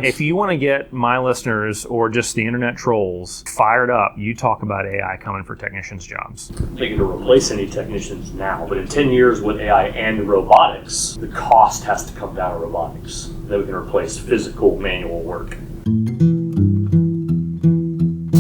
If you want to get my listeners or just the internet trolls fired up, you talk about AI coming for technicians' jobs. Thinking to replace any technicians now, but in 10 years with AI and robotics, the cost has to come down to robotics. Then we can replace physical manual work.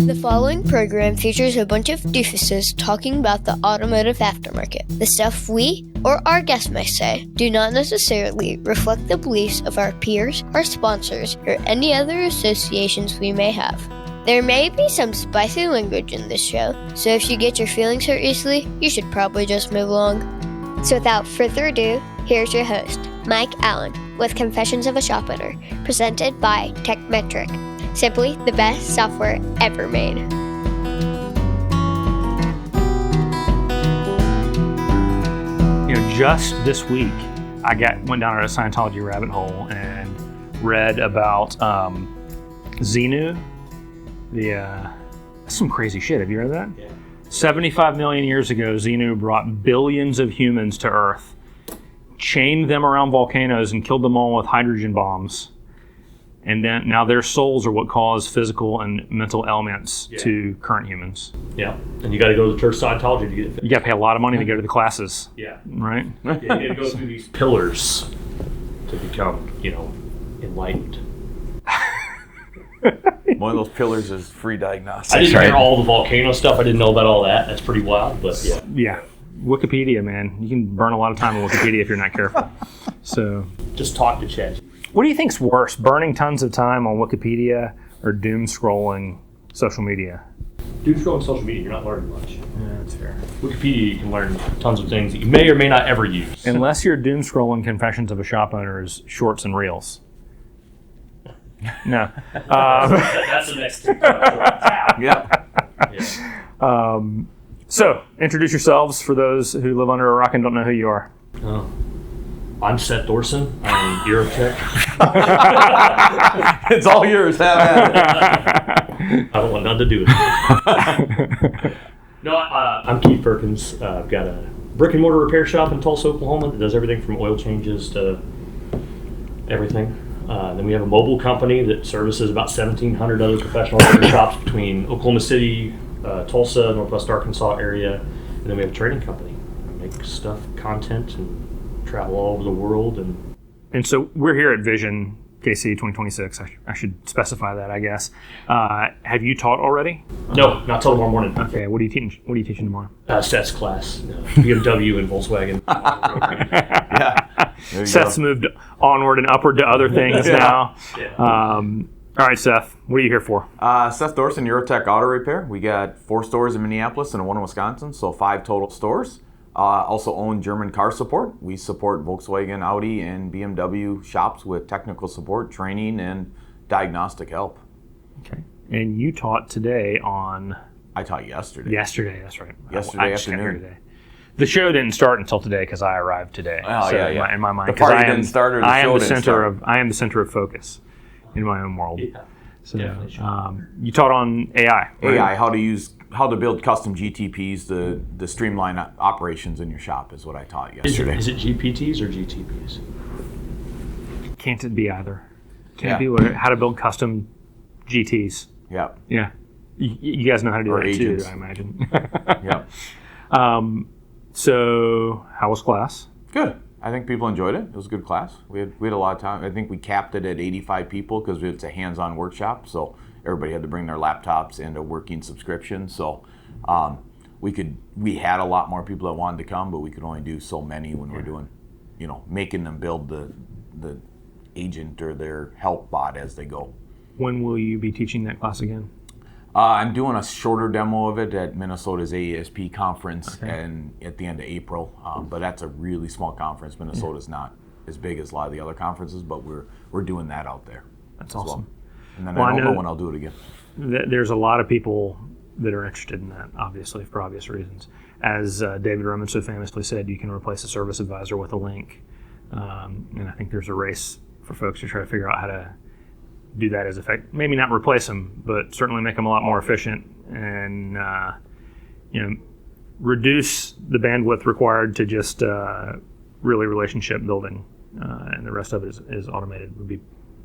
The following program features a bunch of doofuses talking about the automotive aftermarket. The stuff we, or our guests may say, do not necessarily reflect the beliefs of our peers, our sponsors, or any other associations we may have. There may be some spicy language in this show, so if you get your feelings hurt easily, you should probably just move along. So without further ado, here's your host, Mike Allen, with Confessions of a Shop Owner, presented by TechMetric. Simply the best software ever made. Just this week, I went down a Scientology rabbit hole and read about Xenu. Some crazy shit. Have you read that? Yeah. 75 million years ago, Xenu brought billions of humans to Earth, chained them around volcanoes, and killed them all with hydrogen bombs. And then now their souls are what cause physical and mental ailments to current humans. Yeah, and you got to go to the Church of Scientology to get it fixed. You got to pay a lot of money to go to the classes. Yeah. Right? Yeah, you got to go through these pillars to become, enlightened. One of those pillars is free diagnostics. I didn't hear all the volcano stuff. I didn't know about all that. That's pretty wild, but yeah. Yeah. Wikipedia, man. You can burn a lot of time on Wikipedia if you're not careful. So just talk to Chat. What do you think's worse, burning tons of time on Wikipedia or doom scrolling social media? Doom scrolling social media, you're not learning much. Yeah, that's fair. Wikipedia, you can learn tons of things that you may or may not ever use. Unless you're doom scrolling Confessions of a Shop Owner's shorts and reels. No. That's the next thing. Yeah. So, introduce yourselves for those who live under a rock and don't know who you are. Oh. I'm Seth Thorson. I'm in Eurotech. It's all yours. Have at it. I don't want nothing to do with it. No, I'm Keith Perkins. I've got a brick and mortar repair shop in Tulsa, Oklahoma that does everything from oil changes to everything. Then we have a mobile company that services about 1,700 other professional repair shops between Oklahoma City, Tulsa, Northwest Arkansas area. And then we have a training company. We make stuff, content, and travel all over the world. And so we're here at Vision KC 2026. I should specify that, I guess. Have you taught already? No, not till tomorrow morning. Okay, what are you teaching tomorrow? Seth's class, BMW and Volkswagen. Yeah. Seth's moved onward and upward to other things now. Yeah. All right, Seth, what are you here for? Seth Thorson, Eurotech Auto Repair. We got 4 stores in Minneapolis and 1 in Wisconsin, so 5 total stores. Also own German car support. We support Volkswagen, Audi, and BMW shops with technical support, training, and diagnostic help. Okay. And you taught today on... I taught yesterday. Yesterday, that's right. Yesterday afternoon. Today. The show didn't start until today because I arrived today. Oh, so yeah. In my mind, the party didn't start or the show didn't start. I am the center of focus in my own world. Yeah. So, you taught on AI. Right? AI, how to build custom GTPs to streamline operations in your shop is what I taught yesterday. Is it GPTs or GTPs? Can't it be either? Can it be how to build custom GTs? Yeah. Yeah. You guys know how to do or that agents. too, I imagine. Yeah. So how was class? Good. I think people enjoyed it. It was a good class. We had a lot of time. I think we capped it at 85 people because it's a hands-on workshop. So everybody had to bring their laptops and a working subscription. So we had a lot more people that wanted to come, but we could only do so many when we're doing, making them build the agent or their help bot as they go. When will you be teaching that class again? I'm doing a shorter demo of it at Minnesota's AESP conference and at the end of April. But that's a really small conference. Minnesota's not as big as a lot of the other conferences, but we're doing that out there. That's awesome. Well. And then I don't know when I'll do it again. There's a lot of people that are interested in that, obviously, for obvious reasons. As David Roman so famously said, you can replace a service advisor with a link. And I think there's a race for folks to try to figure out how to do that as effective. Maybe not replace them, but certainly make them a lot more efficient and reduce the bandwidth required to just really relationship building, and the rest of it is automated would be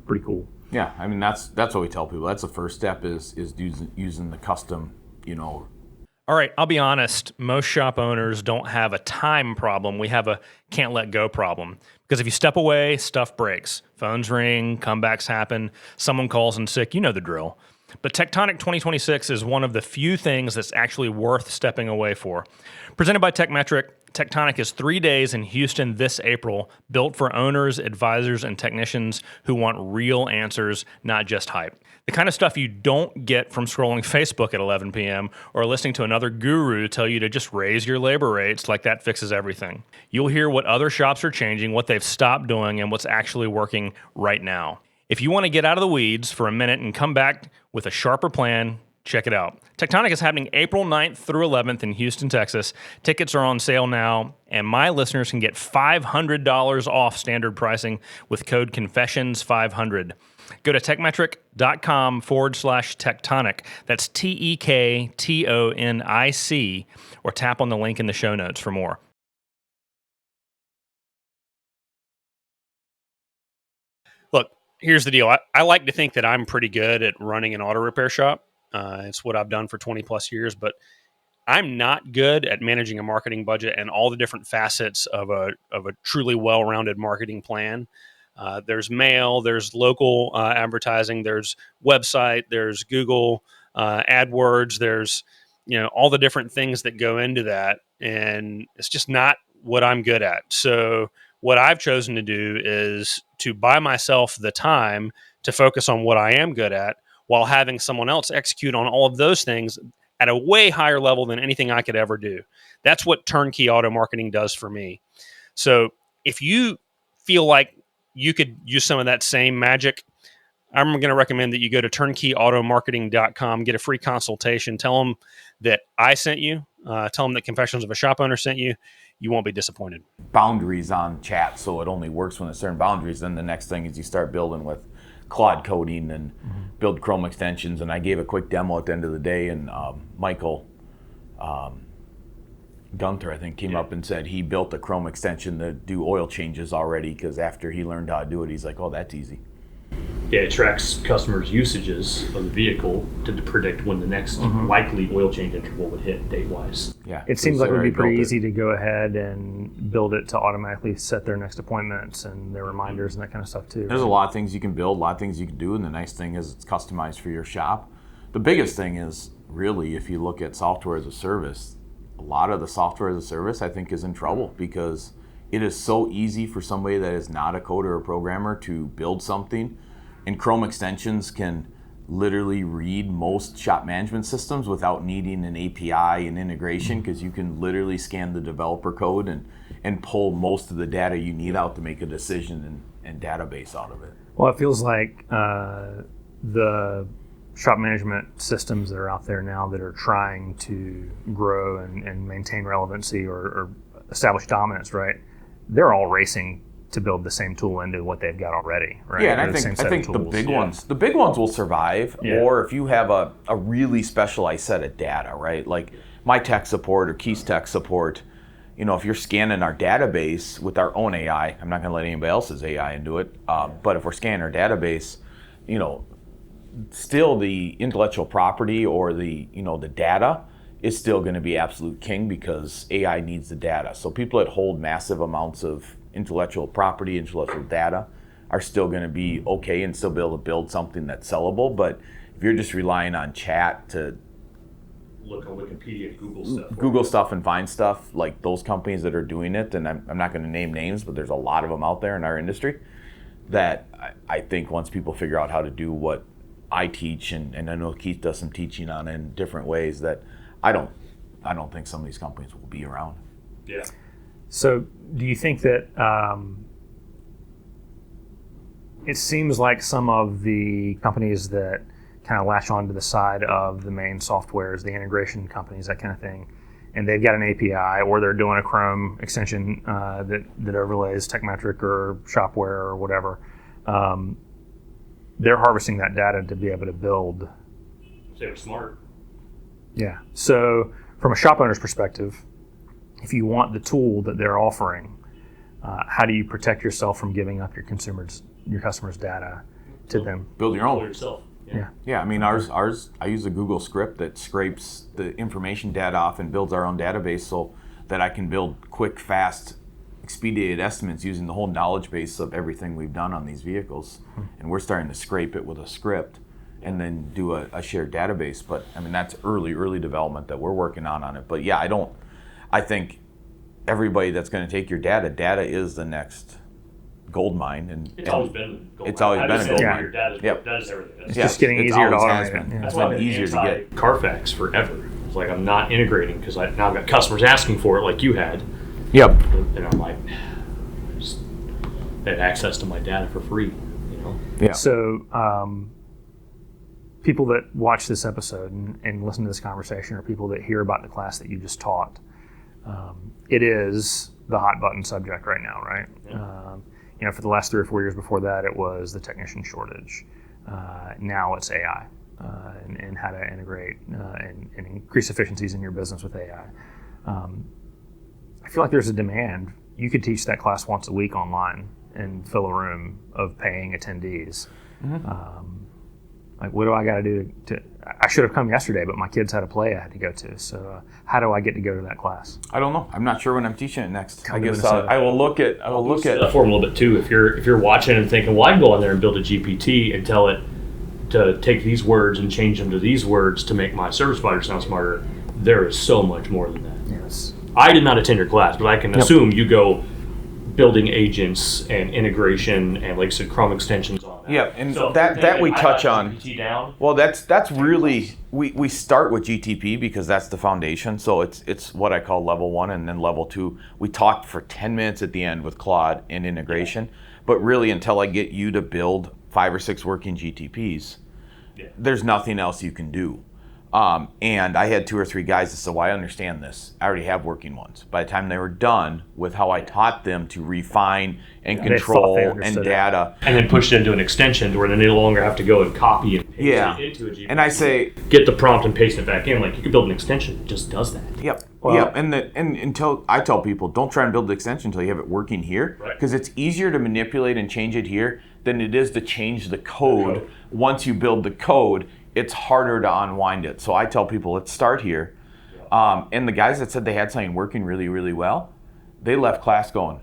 pretty cool. Yeah, I mean that's what we tell people. That's the first step is using the custom, All right, I'll be honest, most shop owners don't have a time problem. We have a can't let go problem. Because if you step away, stuff breaks. Phones ring, comebacks happen, someone calls in sick, you know the drill. But Tectonic 2026 is one of the few things that's actually worth stepping away for. Presented by TechMetric, Tectonic is 3 days in Houston this April, built for owners, advisors, and technicians who want real answers, not just hype. The kind of stuff you don't get from scrolling Facebook at 11 p.m. or listening to another guru tell you to just raise your labor rates like that fixes everything. You'll hear what other shops are changing, what they've stopped doing, and what's actually working right now. If you want to get out of the weeds for a minute and come back with a sharper plan, check it out. Tectonic is happening April 9th through 11th in Houston, Texas. Tickets are on sale now, and my listeners can get $500 off standard pricing with code CONFESSIONS500. Go to techmetric.com/tectonic. That's TEKTONIC, or tap on the link in the show notes for more. Look, here's the deal. I like to think that I'm pretty good at running an auto repair shop. It's what I've done for 20 plus years, but I'm not good at managing a marketing budget and all the different facets of a truly well-rounded marketing plan. There's mail, there's local advertising, there's website, there's Google AdWords, there's all the different things that go into that, and it's just not what I'm good at. So what I've chosen to do is to buy myself the time to focus on what I am good at, while having someone else execute on all of those things at a way higher level than anything I could ever do. That's what turnkey auto marketing does for me. So if you feel like you could use some of that same magic, I'm going to recommend that you go to turnkeyautomarketing.com, get a free consultation, tell them that I sent you, tell them that Confessions of a Shop Owner sent you. You won't be disappointed. Boundaries on chat, so it only works when there's certain boundaries. Then the next thing is you start building with Claude coding and build Chrome extensions. And I gave a quick demo at the end of the day, and Michael Gunter, I think, came up and said he built a Chrome extension to do oil changes already, because after he learned how to do it, he's like, oh, that's easy. Yeah, it tracks customers' usages of the vehicle to predict when the next likely oil change interval would hit date-wise. Yeah, it seems like it would be pretty easy to go ahead and build it to automatically set their next appointments and their reminders and that kind of stuff too. There's a lot of things you can build, a lot of things you can do, and the nice thing is it's customized for your shop. The biggest thing is really, if you look at software as a service, a lot of the software as a service I think is in trouble, because it is so easy for somebody that is not a coder or programmer to build something. And Chrome extensions can literally read most shop management systems without needing an API and integration, because you can literally scan the developer code and pull most of the data you need out to make a decision and database out of it. Well, it feels like the shop management systems that are out there now that are trying to grow and maintain relevancy or establish dominance, right? They're all racing to build the same tool into what they've got already, right? Yeah, and I think the big ones will survive. Yeah. Or if you have a really specialized set of data, right? Like my tech support or Keith's tech support, if you're scanning our database with our own AI, I'm not going to let anybody else's AI into it, but if we're scanning our database, still the intellectual property or the data is still going to be absolute king, because AI needs the data. So people that hold massive amounts of intellectual property, intellectual data, are still going to be okay and still be able to build something that's sellable. But if you're just relying on chat to look on Wikipedia, Google stuff and find stuff, like those companies that are doing it, and I'm not going to name names, but there's a lot of them out there in our industry, that I think once people figure out how to do what I teach, and I know Keith does some teaching on it in different ways, that I don't think some of these companies will be around. Yeah. So do you think that it seems like some of the companies that kind of latch onto the side of the main softwares, the integration companies, that kind of thing, and they've got an API or they're doing a Chrome extension that overlays TechMetric or Shopware or whatever, they're harvesting that data to be able to build. They're smart. Yeah. So from a shop owner's perspective, if you want the tool that they're offering, how do you protect yourself from giving up your customers' data to them. Build your Build own. yourself. Yeah. Yeah, I mean, ours. I use a Google script that scrapes the information data off and builds our own database so that I can build quick, fast, expedited estimates using the whole knowledge base of everything we've done on these vehicles. And we're starting to scrape it with a script and then do a shared database. But I mean, that's early development that we're working on it. But yeah, I think everybody that's going to take your data is the next gold mine. And It's always been a gold It's mine. always I been just a said gold your mine. data is Yep. that is everything. That's Just getting easier to always has automate. been. Yeah. That's It's why I've been been easier to get. Carfax forever. It's like I'm not integrating because now I've got customers asking for it like you had. Yep. And I'm like, they had access to my data for free, you know? Yeah. So, people that watch this episode and listen to this conversation, or people that hear about the class that you just taught, it is the hot button subject right now, right? Yeah. For the last 3 or 4 years before that, it was the technician shortage. Now it's AI and how to integrate and increase efficiencies in your business with AI. I feel like there's a demand. You could teach that class once a week online and fill a room of paying attendees. Like, what do I got to do to? I should have come yesterday, but my kids had a play I had to go to. So, how do I get to go to that class? I don't know. I'm not sure when I'm teaching it next. Come I to guess Minnesota. I will look at. That for them a little bit too. If you're watching and thinking, well, I can go on there and build a GPT and tell it to take these words and change them to these words to make my service provider sound smarter. There is so much more than that. Yes. I did not attend your class, but I can assume you go building agents and integration and, like I said, Chrome extensions on that. Yeah, and So if that you're we thinking, touch I got on. GPT down, Well, that's really we start with GTP because that's the foundation. So it's what I call level 1, and then level 2. We talked for 10 minutes at the end with Claude and integration, but really until I get you to build 5 or 6 working GTPs, there's nothing else you can do. And I had 2 or 3 guys that said, well, I understand this. I already have working ones. By the time they were done with how I taught them to refine and They control thought they and understood it. data. and then push it into an extension where then they no longer have to go and copy and paste Yeah. it into a GPT. And I say, get the prompt and paste it back in. Like, you could build an extension that just does that. yep, Well- yep. And until I tell people, don't try and build the extension until you have it working here, Right. because it's easier to manipulate and change it here than it is to change the code. Once you build the code, it's harder to unwind it. So I tell people, let's start here. And the guys that said they had something working really, really well, they left class going,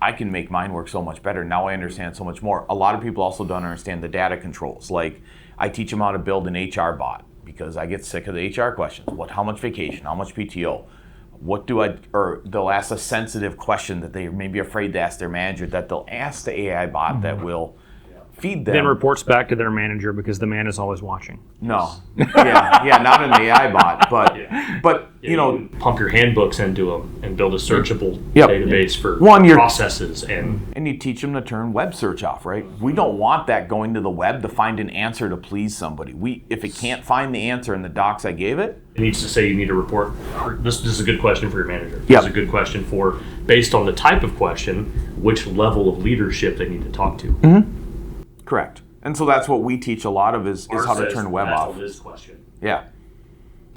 I can make mine work so much better. Now I understand so much more. A lot of people also don't understand the data controls. Like, I teach them how to build an HR bot because I get sick of the HR questions. How much vacation? How much PTO? Or they'll ask a sensitive question that they may be afraid to ask their manager that they'll ask the AI bot that will feed them. Then reports back to their manager because the man is always watching. No. yeah, not an AI bot, but you know, pump your handbooks into them and build a searchable Yep. database for You're- processes and you teach them to turn web search off, right? We don't want that going to the web to find an answer to please somebody. If it can't find the answer in the docs I gave it, it needs to say you need a report. This is a good question for your manager. Yep. This is a good question for, based on the type of question, which level of leadership they need to talk to. correct. And so that's what we teach a lot of is Ours how to says, turn web that's off. this question. Yeah.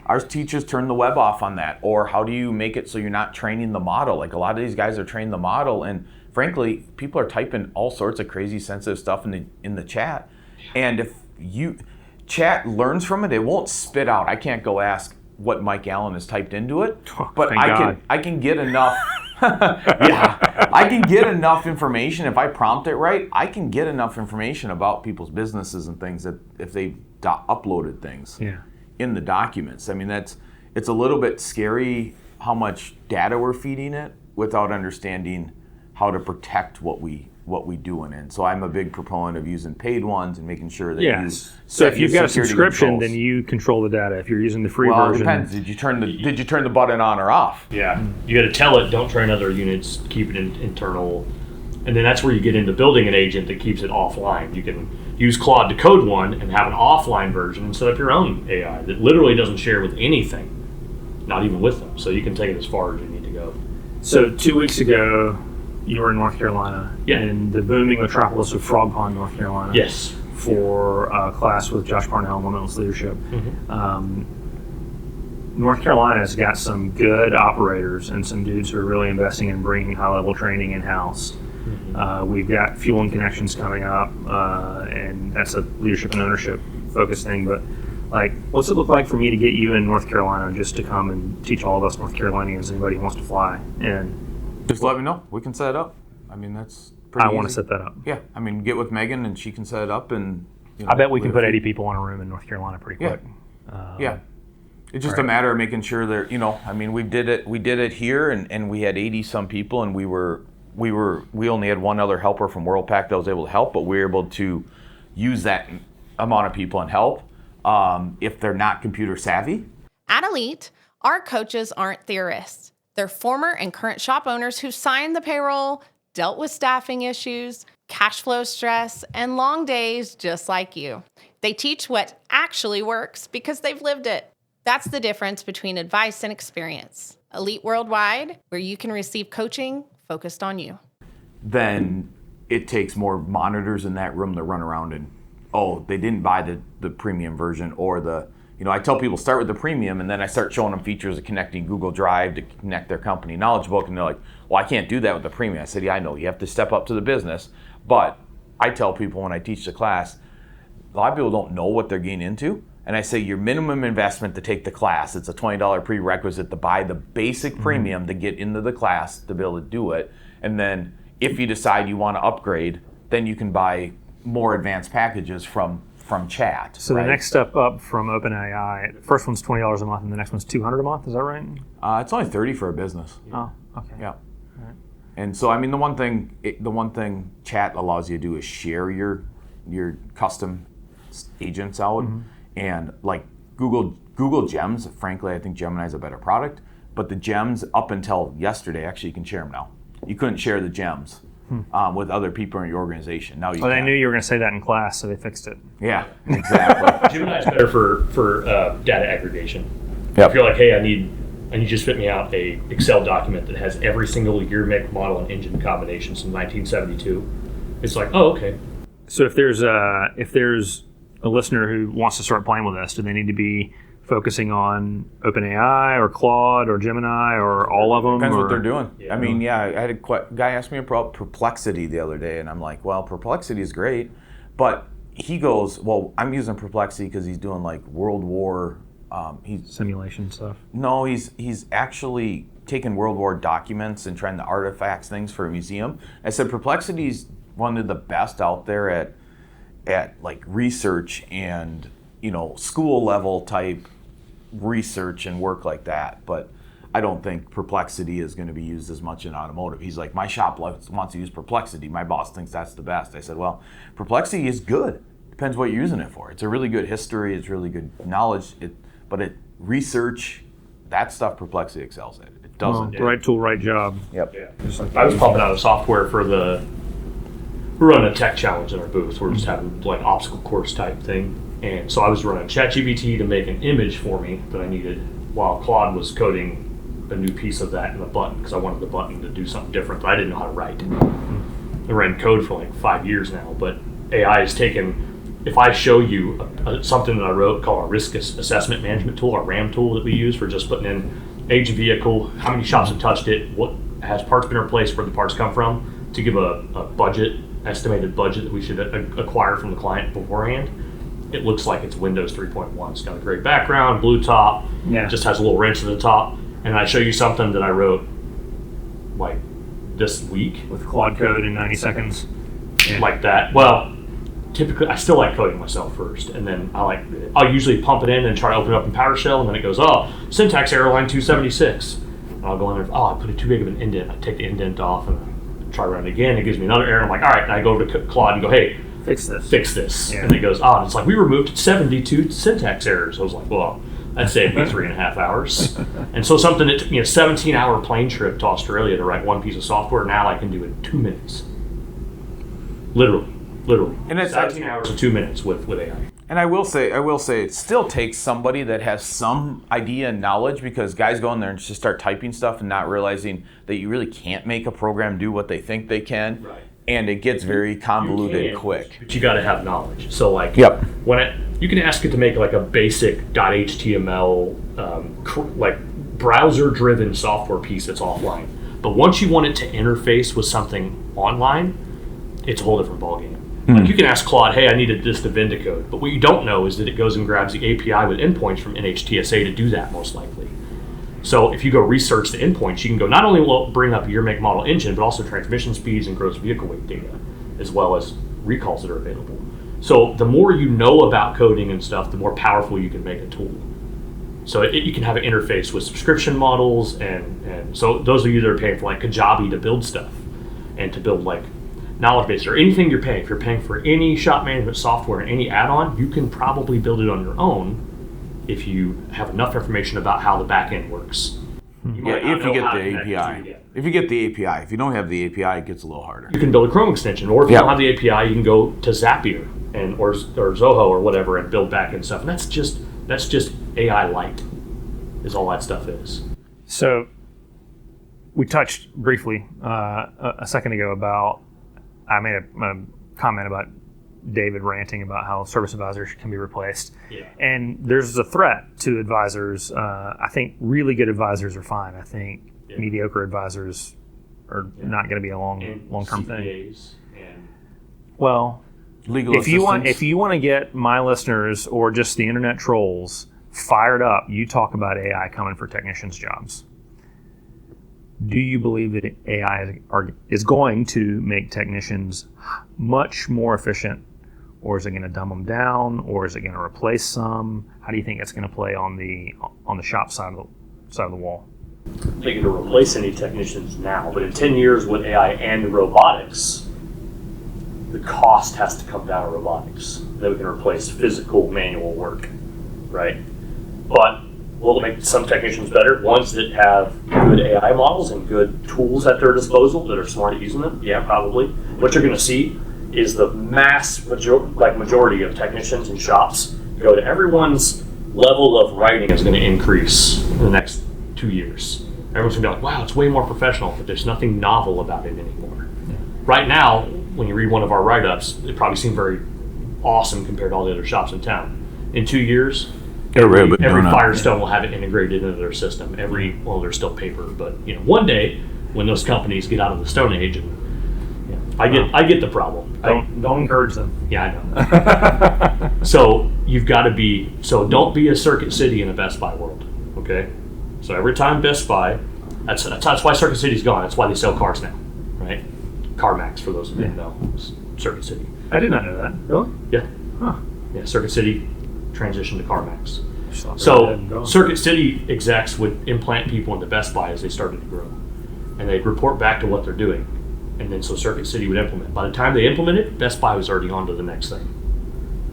Our teachers turn the web off on that. Or how do you make it so you're not training the model? Like, a lot of these guys are training the model, and frankly, people are typing all sorts of crazy sensitive stuff in the chat. And if chat learns from it, it won't spit out. I can't go ask what Mike Allen has typed into it, but thank God. I can get enough. Yeah, I can get enough information if I prompt it right. I can get enough information about people's businesses and things that if they uploaded things in the documents. I mean, it's a little bit scary how much data we're feeding it without understanding how to protect what we do in it. So I'm a big proponent of using paid ones and making sure that you So if you've got a security subscription, controls. then you control the data. If you're using the free Well, it version, depends. Did you turn the button on or off? Yeah, you got to tell it, don't train other units, keep it internal. And then that's where you get into building an agent that keeps it offline. You can use Claude to code one and have an offline version and set up your own AI that literally doesn't share with anything, not even with them. So you can take it as far as you need to go. So 2 weeks ago, you were in North Carolina, in the booming metropolis of Frog Pond, North Carolina. Yes. For a class with Josh Parnell, Limitless Leadership. North Carolina's got some good operators and some dudes who are really investing in bringing high-level training in-house. We've got fuel and connections coming up, and that's a leadership and ownership focus thing. But like, what's it look like for me to get you in North Carolina just to come and teach all of us North Carolinians, anybody who wants to fly? And just let me know. We can set it up. I mean, that's pretty I want to easy. set that up. Yeah, I mean, get with Megan and she can set it up, and I bet we can put 80 people in a room in North Carolina pretty quick. Yeah. It's just a matter of making sure that, I mean, we did it here, and we had 80 some people, and we only had one other helper from WorldPack that was able to help, but we were able to use that amount of people and help if they're not computer savvy. At Elite, our coaches aren't theorists. They're former and current shop owners who signed the payroll, dealt with staffing issues, cash flow stress, and long days just like you. They teach what actually works because they've lived it. That's the difference between advice and experience. Elite Worldwide, where you can receive coaching focused on you. Then it takes more monitors in that room to run around and, they didn't buy the premium version, or I tell people start with the premium, and then I start showing them features of connecting Google Drive to connect their company knowledge book, and they're like, well, I can't do that with the premium. I said, yeah, I know, you have to step up to the business, but I tell people when I teach the class, a lot of people don't know what they're getting into. And I say your minimum investment to take the class, it's a $20 prerequisite to buy the basic premium to get into the class to be able to do it. And then if you decide you want to upgrade, then you can buy more advanced packages from Chat. So the next step up from OpenAI, the first one's $20 a month and the next one's $200 a month, is that right? It's only $30 for a business. Oh, okay. Yeah. Right. And so, I mean, the one thing Chat allows you to do is share your custom agents out. And like Google Gems, frankly, I think Gemini is a better product. But the Gems, up until yesterday, actually you can share them now. You couldn't share the Gems with other people in your organization. Now you can. They knew you were going to say that in class, so they fixed it. Yeah, exactly. Gemini's better for data aggregation. Yep. If you're like, hey, I need you to spit me out a Excel document that has every single year, make, model, and engine combination since 1972, it's like, oh, okay. So if there's a listener who wants to start playing with this, do they need to be focusing on OpenAI or Claude or Gemini or all of them? Depends what they're doing. Yeah. I mean, I had a guy ask me about Perplexity the other day, and I'm like, well, Perplexity is great, but he goes, well, I'm using Perplexity because he's doing like World War. Simulation stuff. No, he's actually taking World War documents and trying to artifacts things for a museum. I said Perplexity's one of the best out there at like research and school level type research and work like that, but I don't think Perplexity is going to be used as much in automotive. He's like, my shop wants to use Perplexity. My boss thinks that's the best. I said, well, Perplexity is good. Depends what you're using it for. It's a really good history. It's really good knowledge. But research, that stuff Perplexity excels at. It doesn't. Right tool, right job. Yep. Yeah. I was pumping out a software for we're running a tech challenge in our booth. We're just having like obstacle course type thing. And so I was running Chat GPT to make an image for me that I needed while Claude was coding a new piece of that in the button, because I wanted the button to do something different, but I didn't know how to write. I've written code for like 5 years now, but AI has taken, if I show you something that I wrote called a risk assessment management tool, our RAM tool that we use for just putting in age of vehicle, how many shops have touched it, what has parts been replaced, where the parts come from, to give a budget, estimated budget that we should acquire from the client beforehand. It looks like it's Windows 3.1. It's got a gray background, blue top, just has a little wrench at the top. And I show you something that I wrote like this week. With Claude code in 90 seconds. Like that. Well, typically I still like coding myself first, and then I'll usually pump it in and try to open it up in PowerShell, and then it goes, syntax error line 276. And I'll go in there, I put it too big of an indent. I take the indent off and try to run it again. It gives me another error. I'm like, all right. And I go over to Claude and go, hey, fix this. Yeah. And it goes, and it's like, we removed 72 syntax errors. I was like, well, that saved me 3.5 hours. And so something that took me a 17-hour plane trip to Australia to write one piece of software, now I can do it in 2 minutes. Literally. And it's 17 hours and 2 minutes with AI. And I will say, it still takes somebody that has some idea and knowledge, because guys go in there and just start typing stuff and not realizing that you really can't make a program do what they think they can. Right. And it gets very convoluted quick. But you got to have knowledge. So like, Yep. You can ask it to make like a basic .html like browser-driven software piece that's offline. But once you want it to interface with something online, it's a whole different ballgame. Like you can ask Claude, hey, I needed this to Vindicode. But what you don't know is that it goes and grabs the API with endpoints from NHTSA to do that, most likely. So if you go research the endpoints, you can go, not only will it bring up your make, model, engine, but also transmission speeds and gross vehicle weight data, as well as recalls that are available. So the more you know about coding and stuff, the more powerful you can make a tool. So you can have an interface with subscription models, and so those of you that are paying for like Kajabi to build stuff and to build like knowledge base or anything you're paying, if you're paying for any shop management software and any add-on, you can probably build it on your own if you have enough information about how the back end works. Yeah, if you get the API. If you get the API. If you don't have the API, it gets a little harder. You can build a Chrome extension, or if you don't have the API, you can go to Zapier or Zoho or whatever and build back end stuff. And that's just AI light, is all that stuff is. So we touched briefly a second ago about, I made a comment about David ranting about how service advisors can be replaced. Yeah. And there's a threat to advisors. I think really good advisors are fine. I think mediocre advisors are not going to be a long-term thing. And well, legal if you want to get my listeners or just the internet trolls fired up, you talk about AI coming for technicians' jobs. Do you believe that AI is going to make technicians much more efficient, or is it going to dumb them down, or is it going to replace some? How do you think it's going to play on the shop side of the wall? I'm thinking to replace any technicians now, but in 10 years with AI and robotics, the cost has to come down to robotics. Then we can replace physical manual work, right? But will it make some technicians better? Ones that have good AI models and good tools at their disposal that are smart at using them? Yeah, probably. What you're going to see is the majority of technicians and shops go to everyone's level of writing is going to increase in the next 2 years. Everyone's going to be like, wow, it's way more professional, but there's nothing novel about it anymore. Yeah. Right now, when you read one of our write-ups, it probably seemed very awesome compared to all the other shops in town. In 2 years, every Firestone will have it integrated into their system. There's still paper, but one day when those companies get out of the Stone Age, and I get the problem. Don't encourage them. Yeah, I know. So you've got to be. So don't be a Circuit City in a Best Buy world. Okay. So every time Best Buy, that's why Circuit City's gone. That's why they sell cars now, right? CarMax, for those who didn't know, Circuit City. I did not know that. Really? Yeah. Huh. Yeah. Circuit City transitioned to CarMax. So Circuit City execs would implant people into Best Buy as they started to grow, and they'd report back to what they're doing, and then so Circuit City would implement. By the time they implemented, Best Buy was already on to the next thing.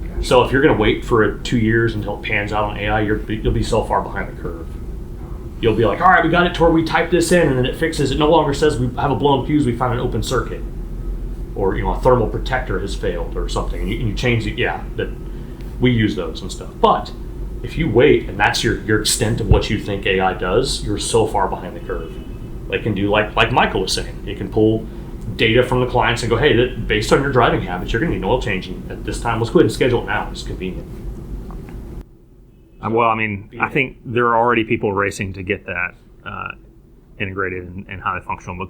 Okay. So if you're going to wait for 2 years until it pans out on AI, you'll be so far behind the curve. You'll be like, all right, we got it to where we type this in, and then it fixes. It no longer says we have a blown fuse, we found an open circuit, or a thermal protector has failed or something, and you change it. Yeah, that we use those and stuff. But if you wait and that's your extent of what you think AI does, you're so far behind the curve. They can do like Michael was saying. It can pull data from the clients and go, hey, based on your driving habits, you're going to need an oil change at this time. Let's go ahead and schedule it now. It's convenient. Well, I think there are already people racing to get that integrated and highly functional,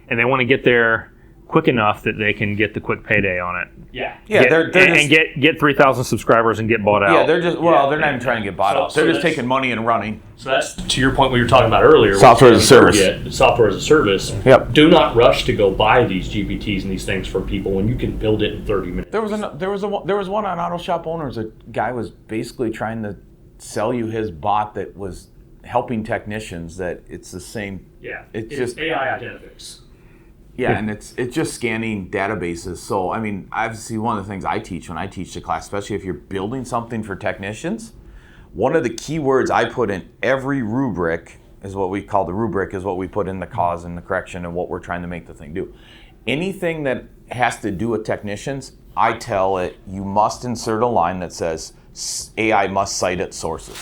and they want to get there quick enough that they can get the quick payday on it. Yeah. Get 3,000 subscribers and get bought out. Yeah, they're not even trying to get bought out. They're just taking money and running. So that's to your point what you were talking about earlier. Software as a service. Software as a service. Yep. Do not rush to go buy these GPTs and these things from people when you can build it in 30 minutes. There was one on Auto Shop Owners. A guy was basically trying to sell you his bot that was helping technicians. That it's the same. Yeah. It's just AI identifics. Yeah, and it's just scanning databases. So, obviously one of the things I teach when I teach the class, especially if you're building something for technicians, one of the key words I put in every rubric is what we call the rubric, is what we put in the cause and the correction and what we're trying to make the thing do. Anything that has to do with technicians, I tell it, you must insert a line that says, AI must cite its sources.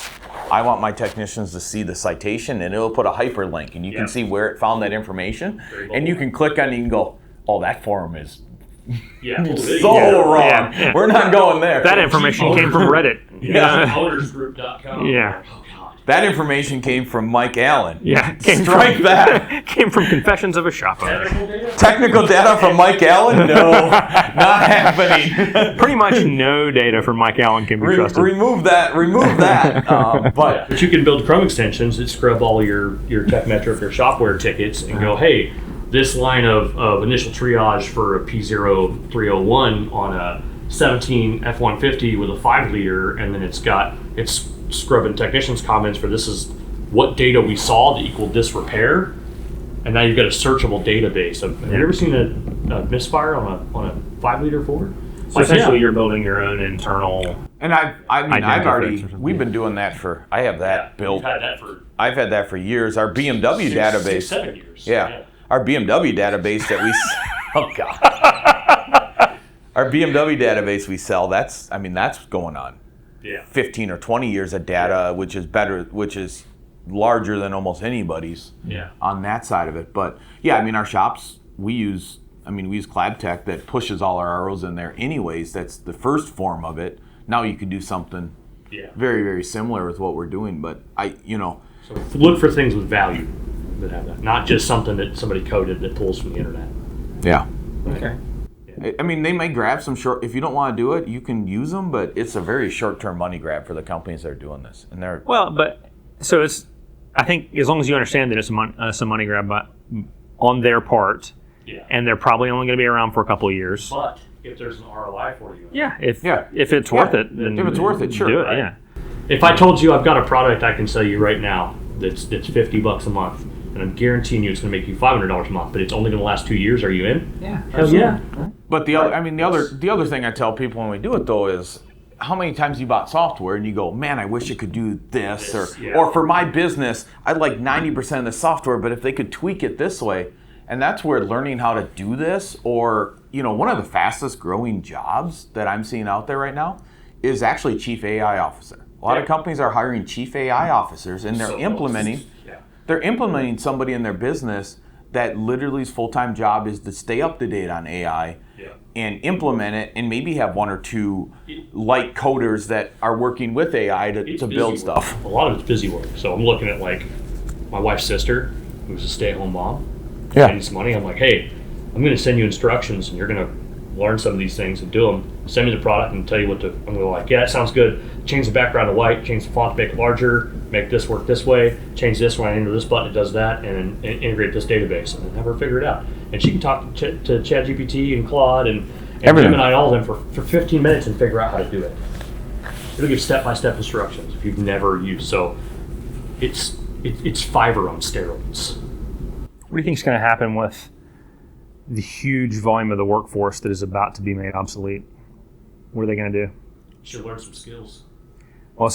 I want my technicians to see the citation, and it'll put a hyperlink, and you can see where it found that information, and you can click on it and go, oh, that forum is so wrong. Yeah. We're not going there. That information came from Reddit. Ownersgroup.com. Yeah. Oh, God. That information came from Mike Allen. Yeah, Strike that. Came from Confessions of a Shop Owner. Technical data from Mike Allen? No, not happening. Pretty much no data from Mike Allen can be trusted. Remove that. But you can build Chrome extensions that scrub all your TechMetric or Shopware tickets and go, hey, this line of initial triage for a P0301 on a 17 F-150 with a 5-liter, and then it's scrubbing technicians' comments for this is what data we saw that equaled this repair, and now you've got a searchable database. Have you ever seen a misfire on a 5-liter Ford? So essentially, you're building your own internal. And we've been doing that for. I have that built. I've had that for years. Our BMW database. 7 years. Yeah. Our BMW database that we. Oh God. Our BMW database we sell. That's going on. Yeah. 15 or 20 years of data, which is larger than almost anybody's on that side of it. But yeah, our shops, we use ClabTech that pushes all our arrows in there anyways. That's the first form of it. Now you could do something very, very similar with what we're doing. But So look for things with value that have that, not just something that somebody coded that pulls from the internet. Yeah. Okay. They may grab some short. If you don't want to do it, you can use them, but it's a very short-term money grab for the companies that are doing this. And they're I think as long as you understand that it's a money grab on their part, and they're probably only going to be around for a couple of years. But if there's an ROI for you, if it's worth it, then if it's worth it, sure. Do it, right? Yeah. If I told you I've got a product I can sell you right now that's $50 a month, and I'm guaranteeing you it's going to make you $500 a month, but it's only going to last 2 years, are you in? Yeah. Hell yeah. But the other thing I tell people when we do it though is how many times you bought software and you go, man, I wish it could do this or for my business, I'd like 90% of the software, but if they could tweak it this way. And that's where learning how to do this, or one of the fastest growing jobs that I'm seeing out there right now is actually Chief AI Officer. A lot of companies are hiring Chief AI Officers, and they're implementing somebody in their business that literally's full-time job is to stay up to date on AI and implement it, and maybe have one or two light coders that are working with AI to build stuff. A lot of it's busy work. So I'm looking at like my wife's sister, who's a stay-at-home mom. Yeah. Needs money. I'm like, hey, I'm going to send you instructions, and you're going to learn some of these things and do them. Send me the product and tell you what to. I'm going to like, yeah, that sounds good. Change the background to white. Change the font to make it larger. Make this work this way. Change this when I enter this button, it does that, and integrate this database, and then have her figure it out. And she can talk to Chat GPT and Claude and Gemini, all of them for 15 minutes and figure out how to do it. It'll give step-by-step instructions if you've never used. So it's Fiverr on steroids. What do you think is going to happen with the huge volume of the workforce that is about to be made obsolete? What are they going to do? Should learn some skills. Well,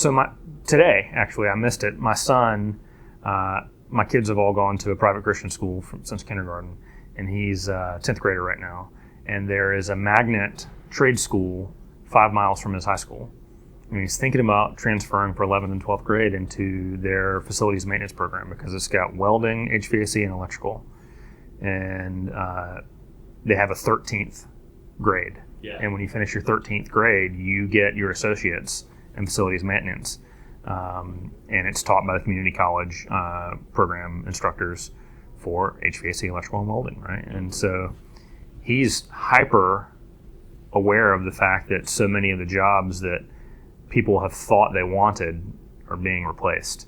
today, actually, I missed it. My son, my kids have all gone to a private Christian school since kindergarten, and he's a 10th grader right now. And there is a magnet trade school 5 miles from his high school. And he's thinking about transferring for 11th and 12th grade into their facilities maintenance program because it's got welding, HVAC, and electrical. And they have a 13th grade. Yeah. And when you finish your 13th grade, you get your associates in facilities maintenance. And it's taught by the community college program instructors for HVAC, electrical, and welding, right? And so he's hyper aware of the fact that so many of the jobs that people have thought they wanted are being replaced.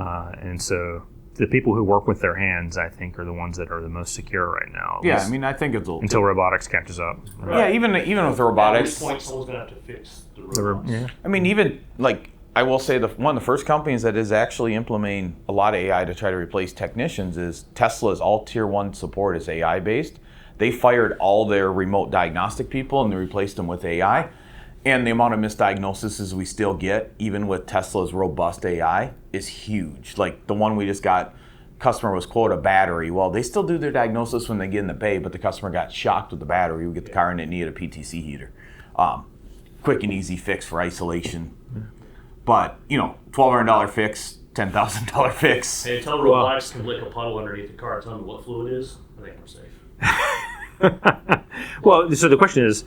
And so the people who work with their hands, I think, are the ones that are the most secure right now. Yeah, I think it's until robotics catches up. Right? Yeah, even with robotics. At this point, someone's going to have to fix the robots. Even like I will say, one of the first companies that is actually implementing a lot of AI to try to replace technicians is Tesla's all tier 1 support is AI based. They fired all their remote diagnostic people and they replaced them with AI. And the amount of misdiagnoses we still get, even with Tesla's robust AI, is huge. Like the one we just got, customer was quote a battery. Well, they still do their diagnosis when they get in the bay, but the customer got shocked with the battery. We get the car and it needed a PTC heater. Quick and easy fix for isolation. But, $1,200 fix, $10,000 fix. Hey, tell robotics can lick a puddle underneath the car. Tell them what fluid is. I think we're safe. Well, so the question is,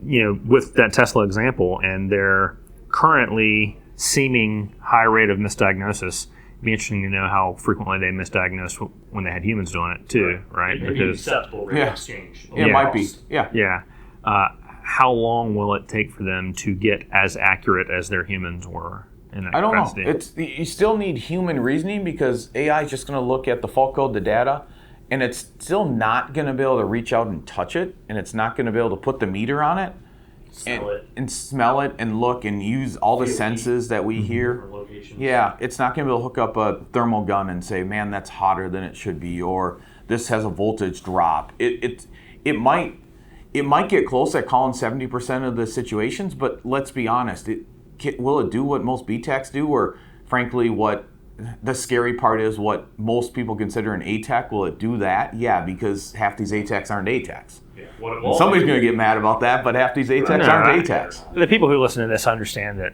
with that Tesla example, and they're currently seeming high rate of misdiagnosis, it'd be interesting to know how frequently they misdiagnosed when they had humans doing it too, right? Maybe Because acceptable rate of exchange. It might be. Yeah. yeah, how long will it take for them to get as accurate as their humans were in that I don't capacity? know. You still need human reasoning because AI is just going to look at the fault code, the data, and it's still not going to be able to reach out and touch it, and it's not going to be able to put the meter on it. And smell it and look and use all the senses that we hear. Yeah, it's not going to be able to hook up a thermal gun and say, man, that's hotter than it should be, or this has a voltage drop. It might get close at calling 70% of the situations, but let's be honest, will it do what most BTECs do, or frankly what the scary part is what most people consider an ATEC? Will it do that? Yeah, because half these ATECs aren't ATECs. Somebody's going to get mad about that, but half these ATECs aren't ATECs. The people who listen to this understand that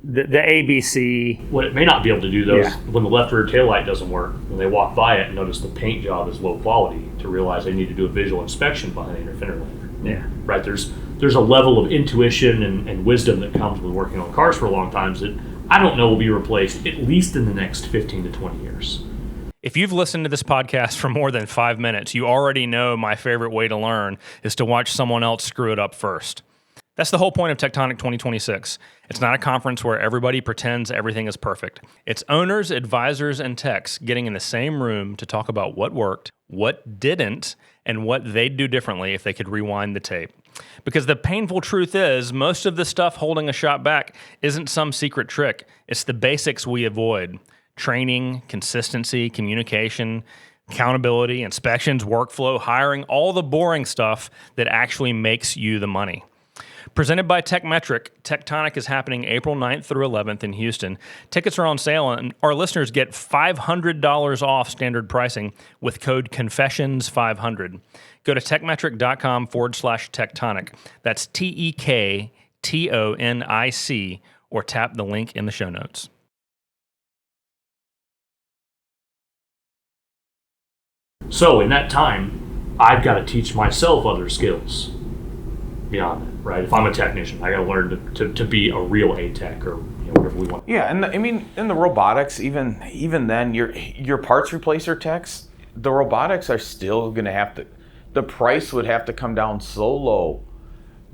the ABC... What it may not be able to do, though, is when the left rear taillight doesn't work, when they walk by it and notice the paint job is low quality, to realize they need to do a visual inspection behind the inner fender layer. Yeah. Right? There's a level of intuition and wisdom that comes with working on cars for a long time that I don't know will be replaced at least in the next 15 to 20 years. If you've listened to this podcast for more than 5 minutes, you already know my favorite way to learn is to watch someone else screw it up first. That's the whole point of Tectonic 2026. It's not a conference where everybody pretends everything is perfect. It's owners, advisors, and techs getting in the same room to talk about what worked, what didn't, and what they'd do differently if they could rewind the tape. Because the painful truth is, most of the stuff holding a shop back isn't some secret trick. It's the basics we avoid. Training, consistency, communication, accountability, inspections, workflow, hiring, all the boring stuff that actually makes you the money. Presented by TechMetric, Tectonic is happening April 9th through 11th in Houston. Tickets are on sale, and our listeners get $500 off standard pricing with code CONFESSIONS500. Go to techmetric.com/Tectonic. That's TEKTONIC, or tap the link in the show notes. So in that time, I've got to teach myself other skills beyond that, right? If I'm a technician, I got to learn to be a real ATEC or whatever we want. Yeah, and in the robotics, even then, your parts replacer techs, the robotics are still going to have to. The price would have to come down so low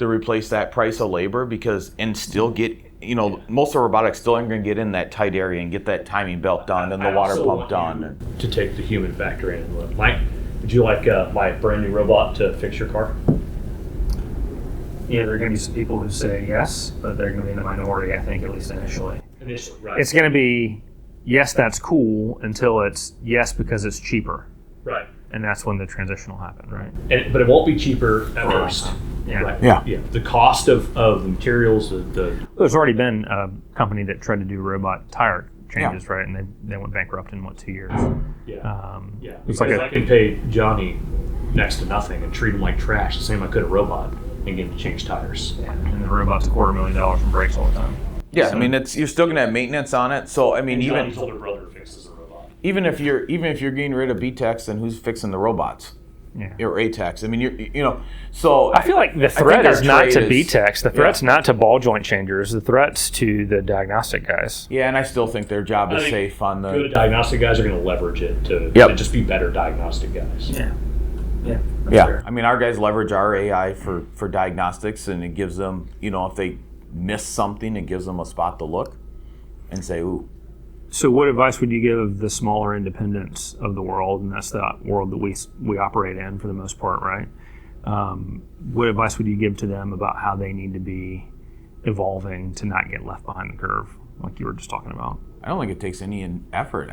to replace that price of labor and still get. Most of robotics still aren't going to get in that tight area and get that timing belt done and the water pump done. To take the human factor in. Mike, would you like my brand new robot to fix your car? Yeah, there are going to be some people who say yes, but they're going to be in the minority, I think, at least initially. Right. It's going to be, yes, that's cool, until it's yes because it's cheaper. Right. And that's when the transition will happen, right? But it won't be cheaper at first. Yeah. Right? Yeah. The cost of the materials, There's already been a company that tried to do robot tire changes, right? And they went bankrupt in 2 years? It's like I can pay Johnny next to nothing and treat him like trash, the same I could a robot, and get him to change tires. Yeah. And the robot's $250,000 from brakes all the time. Yeah, so, you're still going to have maintenance on it. So Johnny's older brother fixes a robot. Even if you're getting rid of BTECs, then who's fixing the robots? Yeah. Or ATECs. So I feel like the threat is not to BTECs. The threat's not to ball joint changers. The threat's to the diagnostic guys. Yeah, and I still think their job is safe on the. Good diagnostic guys are going to leverage it to just be better diagnostic guys. Yeah. Yeah. Yeah. Our guys leverage our AI for diagnostics, and it gives them, if they miss something, it gives them a spot to look and say, ooh. So what advice would you give the smaller independents of the world, and that's the world that we operate in for the most part, right? What advice would you give to them about how they need to be evolving to not get left behind the curve, like you were just talking about? I don't think it takes any effort.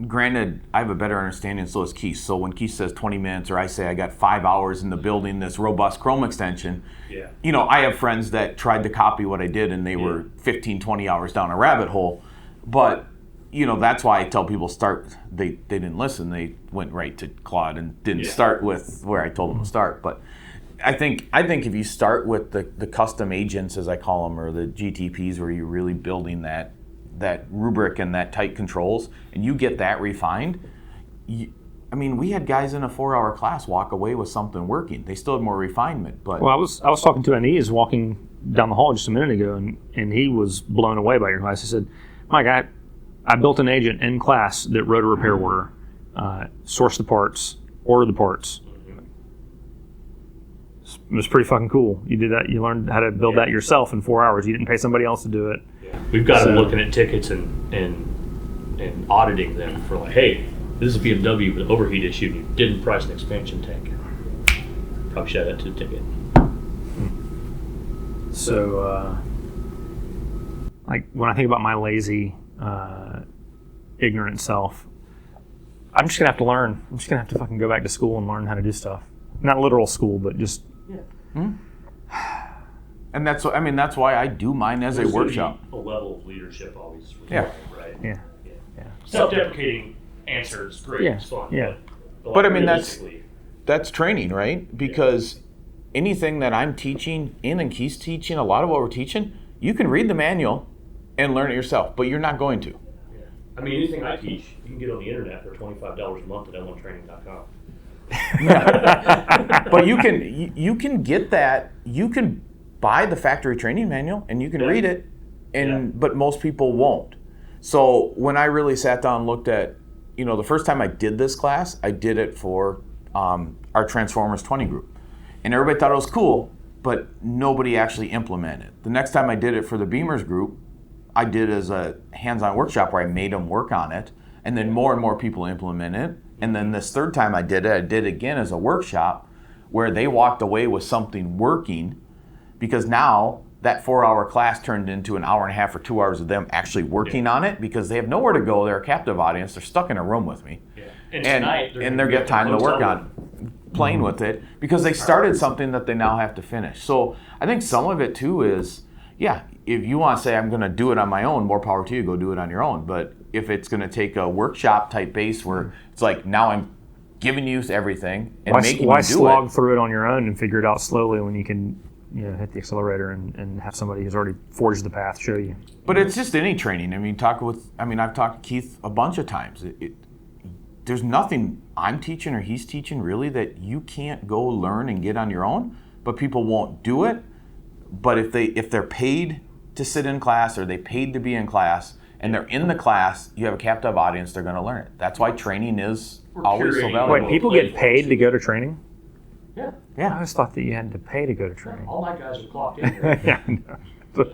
Granted, I have a better understanding, so does Keith. So when Keith says 20 minutes, or I say I got 5 hours in the building this robust Chrome extension, I have friends that tried to copy what I did, and they were 15, 20 hours down a rabbit hole. But, that's why I tell people they didn't listen. They went right to Claude and didn't start with where I told them to start. But I think if you start with the custom agents, as I call them, or the GTPs, where you're really building that rubric and that tight controls, and you get that refined, I mean, we had guys in a 4-hour class walk away with something working. They still had more refinement, but Well, I was talking to Anís's walking down the hall just a minute ago, and he was blown away by your class. He said, Mike, I built an agent in class that wrote a repair order, sourced the parts, ordered the parts. It was pretty fucking cool. You did that. You learned how to build that yourself in 4 hours. You didn't pay somebody else to do it. Yeah. We've got them looking at tickets and auditing them for like, hey, this is a BMW with an overheat issue. You didn't price an expansion tank. Probably should add that to the ticket. So, like when I think about my lazy, ignorant self, I'm just gonna have to learn. I'm just gonna have to fucking go back to school and learn how to do stuff. Not literal school, but just. Yeah. And that's why I do mine as a workshop. A level of leadership always Yeah. right? Yeah. Self-deprecating answers, great, Yeah. it's fun. Yeah. But I mean, that's training, right? Because anything that I'm teaching and Keith's teaching, a lot of what we're teaching, you can read the manual and learn it yourself, but you're not going to. Yeah. I mean, anything I teach, you can get on the internet for $25 a month at l1training.com. But you can get that. You can buy the factory training manual and you can read it, but most people won't. So when I really sat down and looked at, the first time I did this class, I did it for our Transformers 20 group, and everybody thought it was cool, but nobody actually implemented it. The next time I did it for the Beamers group, I did as a hands-on workshop where I made them work on it, and then more and more people implement it. And then this third time I did it again as a workshop where they walked away with something working, because now that 4-hour class turned into an hour and a half or 2 hours of them actually working on it, because they have nowhere to go. They're a captive audience. They're stuck in a room with me. Yeah. And tonight, and they're getting time to work on playing with it because they started something that they now have to finish. So I think some of it too is, if you want to say I'm going to do it on my own, more power to you, go do it on your own. But if it's going to take a workshop type base where it's like, now I'm giving you everything and making you do it. Why slog through it on your own and figure it out slowly when you can hit the accelerator and have somebody who's already forged the path show you? But it's just any training. I mean, I've talked to Keith a bunch of times. There's nothing I'm teaching or he's teaching really that you can't go learn and get on your own, but people won't do it. But if they're paid to sit in class or they paid to be in class and they're in the class, you have a captive audience, they're going to learn it. That's why training is always so valuable. Wait, people get paid to go to training? Yeah. I always thought that you had to pay to go to training. All my guys are clocked in here. Yeah, no.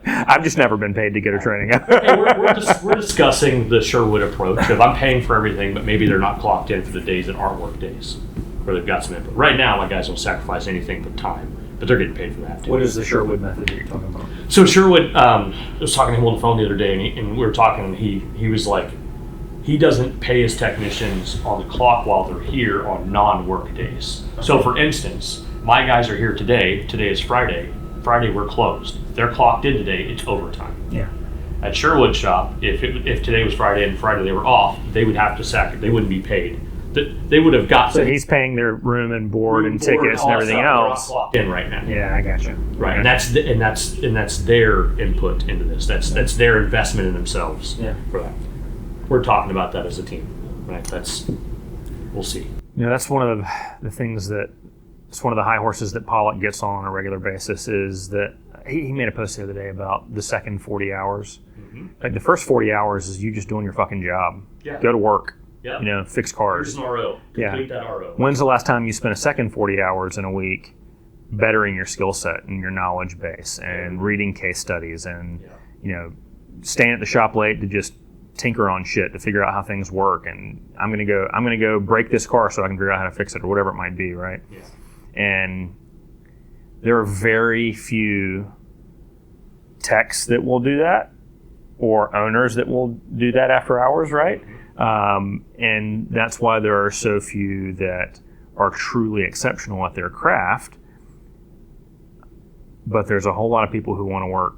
I've just never been paid to go to training. Hey, we're discussing the Sherwood approach of I'm paying for everything, but maybe they're not clocked in for the days that aren't work days, where they've got some input. Right now, my guys don't sacrifice anything but time, but they're getting paid for that too. What is the Sherwood method that you're talking about? So Sherwood, I was talking to him on the phone the other day, and we were talking, and he was like, he doesn't pay his technicians on the clock while they're here on non-work days. So for instance, my guys are here today. Today is Friday. Friday we're closed. They're clocked in today. It's overtime. Yeah. At Sherwood shop, if today was Friday and Friday they were off, they would have to sack it. They wouldn't be paid. They would have got. So he's paying their room and board and tickets and everything else. They're clocked in right now. Yeah, I got you. Right, and that's their input into this. That's their investment in themselves. Yeah. For that, we're talking about that as a team. Right. We'll see. That's one of the things that. It's one of the high horses that Pollock gets on a regular basis is that he made a post the other day about the second 40 hours. Mm-hmm. Like the first 40 hours is you just doing your fucking job. Yeah. Go to work. Yeah. Fix cars. Here's an RO. Complete that RO. When's the last time you spent a second 40 hours in a week bettering your skill set and your knowledge base and reading case studies and staying at the shop late to just tinker on shit to figure out how things work, and I'm gonna go break this car so I can figure out how to fix it or whatever it might be, right? Yeah. And there are very few techs that will do that, or owners that will do that after hours, right? And that's why there are so few that are truly exceptional at their craft. But there's a whole lot of people who want to work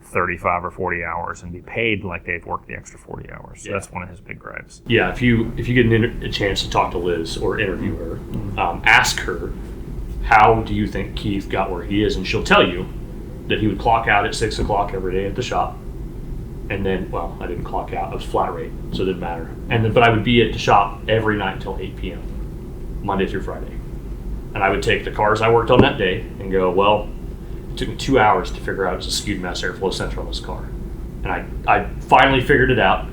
35 or 40 hours and be paid like they've worked the extra 40 hours. So that's one of his big gripes. Yeah, if you get a chance to talk to Liz or interview her, ask her, how do you think Keith got where he is? And she'll tell you that he would clock out at 6 o'clock every day at the shop. And then, well, I didn't clock out. I was flat rate, so it didn't matter. But I would be at the shop every night until 8 p.m., Monday through Friday. And I would take the cars I worked on that day and go, well, it took me 2 hours to figure out it was a skewed mass airflow sensor on this car. And I finally figured it out.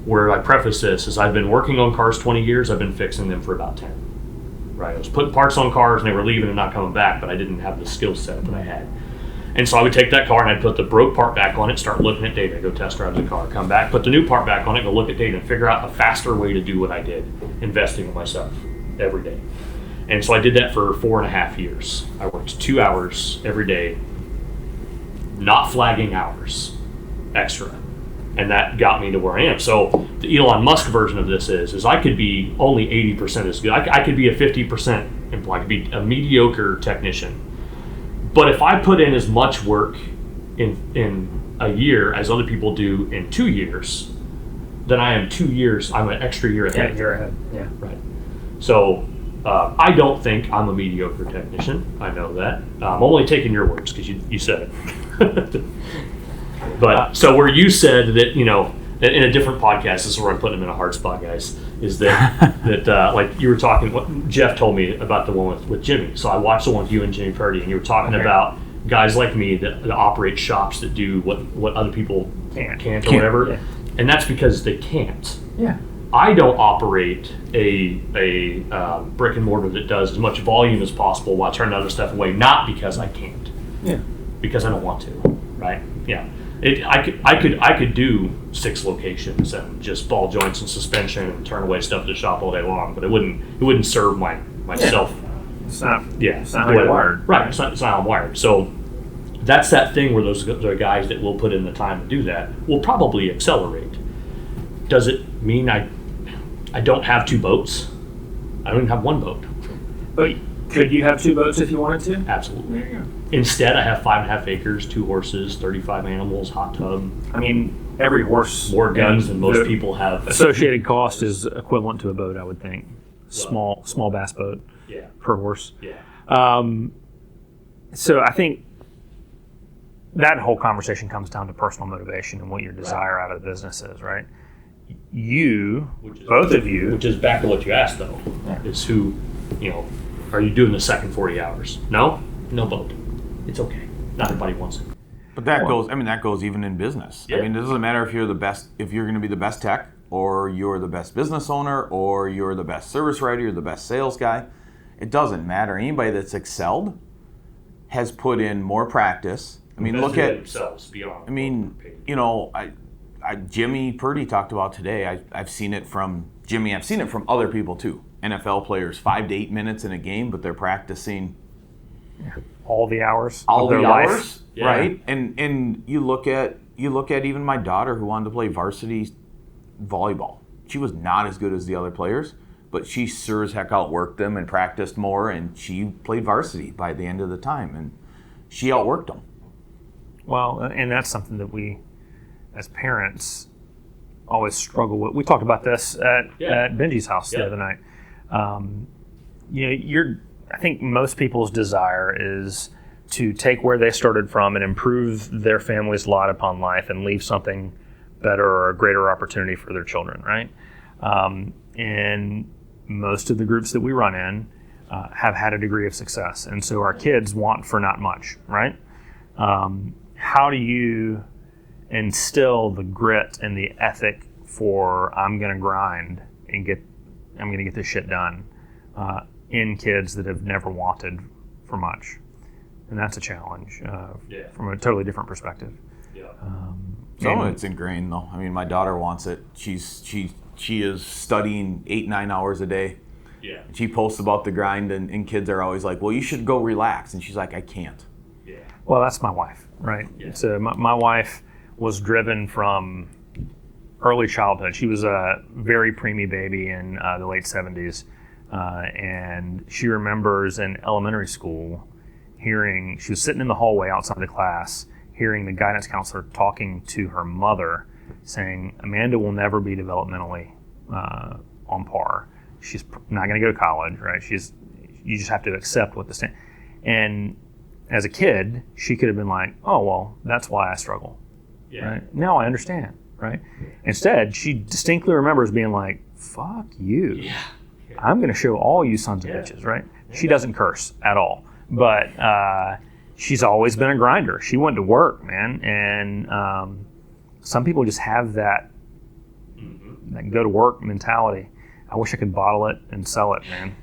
Where I preface this is I've been working on cars 20 years. I've been fixing them for about 10. Right? I was putting parts on cars and they were leaving and not coming back, but I didn't have the skill set that I had. And so I would take that car and I'd put the broke part back on it, start looking at data, go test drive the car, come back, put the new part back on it, go look at data and figure out a faster way to do what I did, investing in myself every day. And so I did that for 4.5 years. I worked 2 hours every day, not flagging hours extra. And that got me to where I am. So the Elon Musk version of this is I could be only 80% as good. I could be a 50% employee. I could be a mediocre technician. But if I put in as much work in a year as other people do in 2 years, then I am 2 years, I'm an extra year ahead. Yeah, you're ahead. Yeah. Right. So I don't think I'm a mediocre technician. I know that. I'm only taking your words because you said it. But so where you said that, in a different podcast, this is where I'm putting them in a hard spot, guys, is that like you were talking, what Jeff told me about the one with Jimmy. So I watched the one with you and Jimmy Purdy, and you were talking about guys like me that operate shops that do what other people can't or whatever. Yeah. And that's because they can't. Yeah. I don't operate a brick and mortar that does as much volume as possible while turning other stuff away, not because I can't. Yeah. Because I don't want to, right? Yeah. I could do 6 locations and just ball joints and suspension and turn away stuff at the shop all day long, but it wouldn't serve myself. It's not. Yeah, it's not how you're wired. Right. It's not how I'm wired. So that's that thing where those guys that will put in the time to do that will probably accelerate. Does it mean I don't have 2 boats? I don't even have 1 boat. But could you have 2 boats if you wanted to? Absolutely. There you go. Instead, I have 5.5 acres, 2 horses, 35 animals, hot tub. I mean, every horse. More guns than most people have. Associated cost is equivalent to a boat, I would think. Small bass boat. Yeah. Per horse. Yeah. So I think that whole conversation comes down to personal motivation and what your desire out of the business is, right? Both of you. Which is back to what you asked, though, is who, are you doing the second 40 hours? No? No boat. It's okay. Not everybody wants it. But that goes even in business. Yeah. I mean, it doesn't matter if you're going to be the best tech, or you're the best business owner, or you're the best service writer, you're the best sales guy. It doesn't matter. Anybody that's excelled has put in more practice. I mean, look at themselves beyond. I mean, Jimmy Purdy talked about today. I've seen it from Jimmy. I've seen it from other people too. NFL players, 5 to 8 minutes in a game, but they're practicing all the hours. All of their the life. hours, Yeah. right? And you look at even my daughter who wanted to play varsity volleyball. She was not as good as the other players, but she sure as heck outworked them and practiced more, and she played varsity by the end of the time, and she outworked them. Well, and that's something that we, as parents, always struggle with. We talked about this at Benji's house the other night. I think most people's desire is to take where they started from and improve their family's lot upon life and leave something better or a greater opportunity for their children, right? And most of the groups that we run in have had a degree of success, and so our kids want for not much, right? How do you instill the grit and the ethic for I'm going to grind and I'm going to get this shit done in kids that have never wanted for much? And that's a challenge from a totally different perspective. Yeah. Some of it's ingrained though. I mean, my daughter wants it. She is studying 8-9 hours a day. Yeah. She posts about the grind, and kids are always like, well, you should go relax. And she's like, I can't. Yeah. Well, that's my wife, right? Yeah. So my wife was driven from early childhood. She was a very preemie baby in the late 70s. And she remembers in elementary school she was sitting in the hallway outside the class, hearing the guidance counselor talking to her mother, saying, Amanda will never be developmentally on par. She's not going to go to college, right? You just have to accept what the stand. And as a kid, she could have been like, oh, well, that's why I struggle. right? Now I understand, right? Instead, she distinctly remembers being like, fuck you. Yeah. I'm going to show all you sons of bitches, right? She doesn't curse at all, but she's always been a grinder. She went to work, man, and some people just have that go to work mentality. I wish I could bottle it and sell it, man,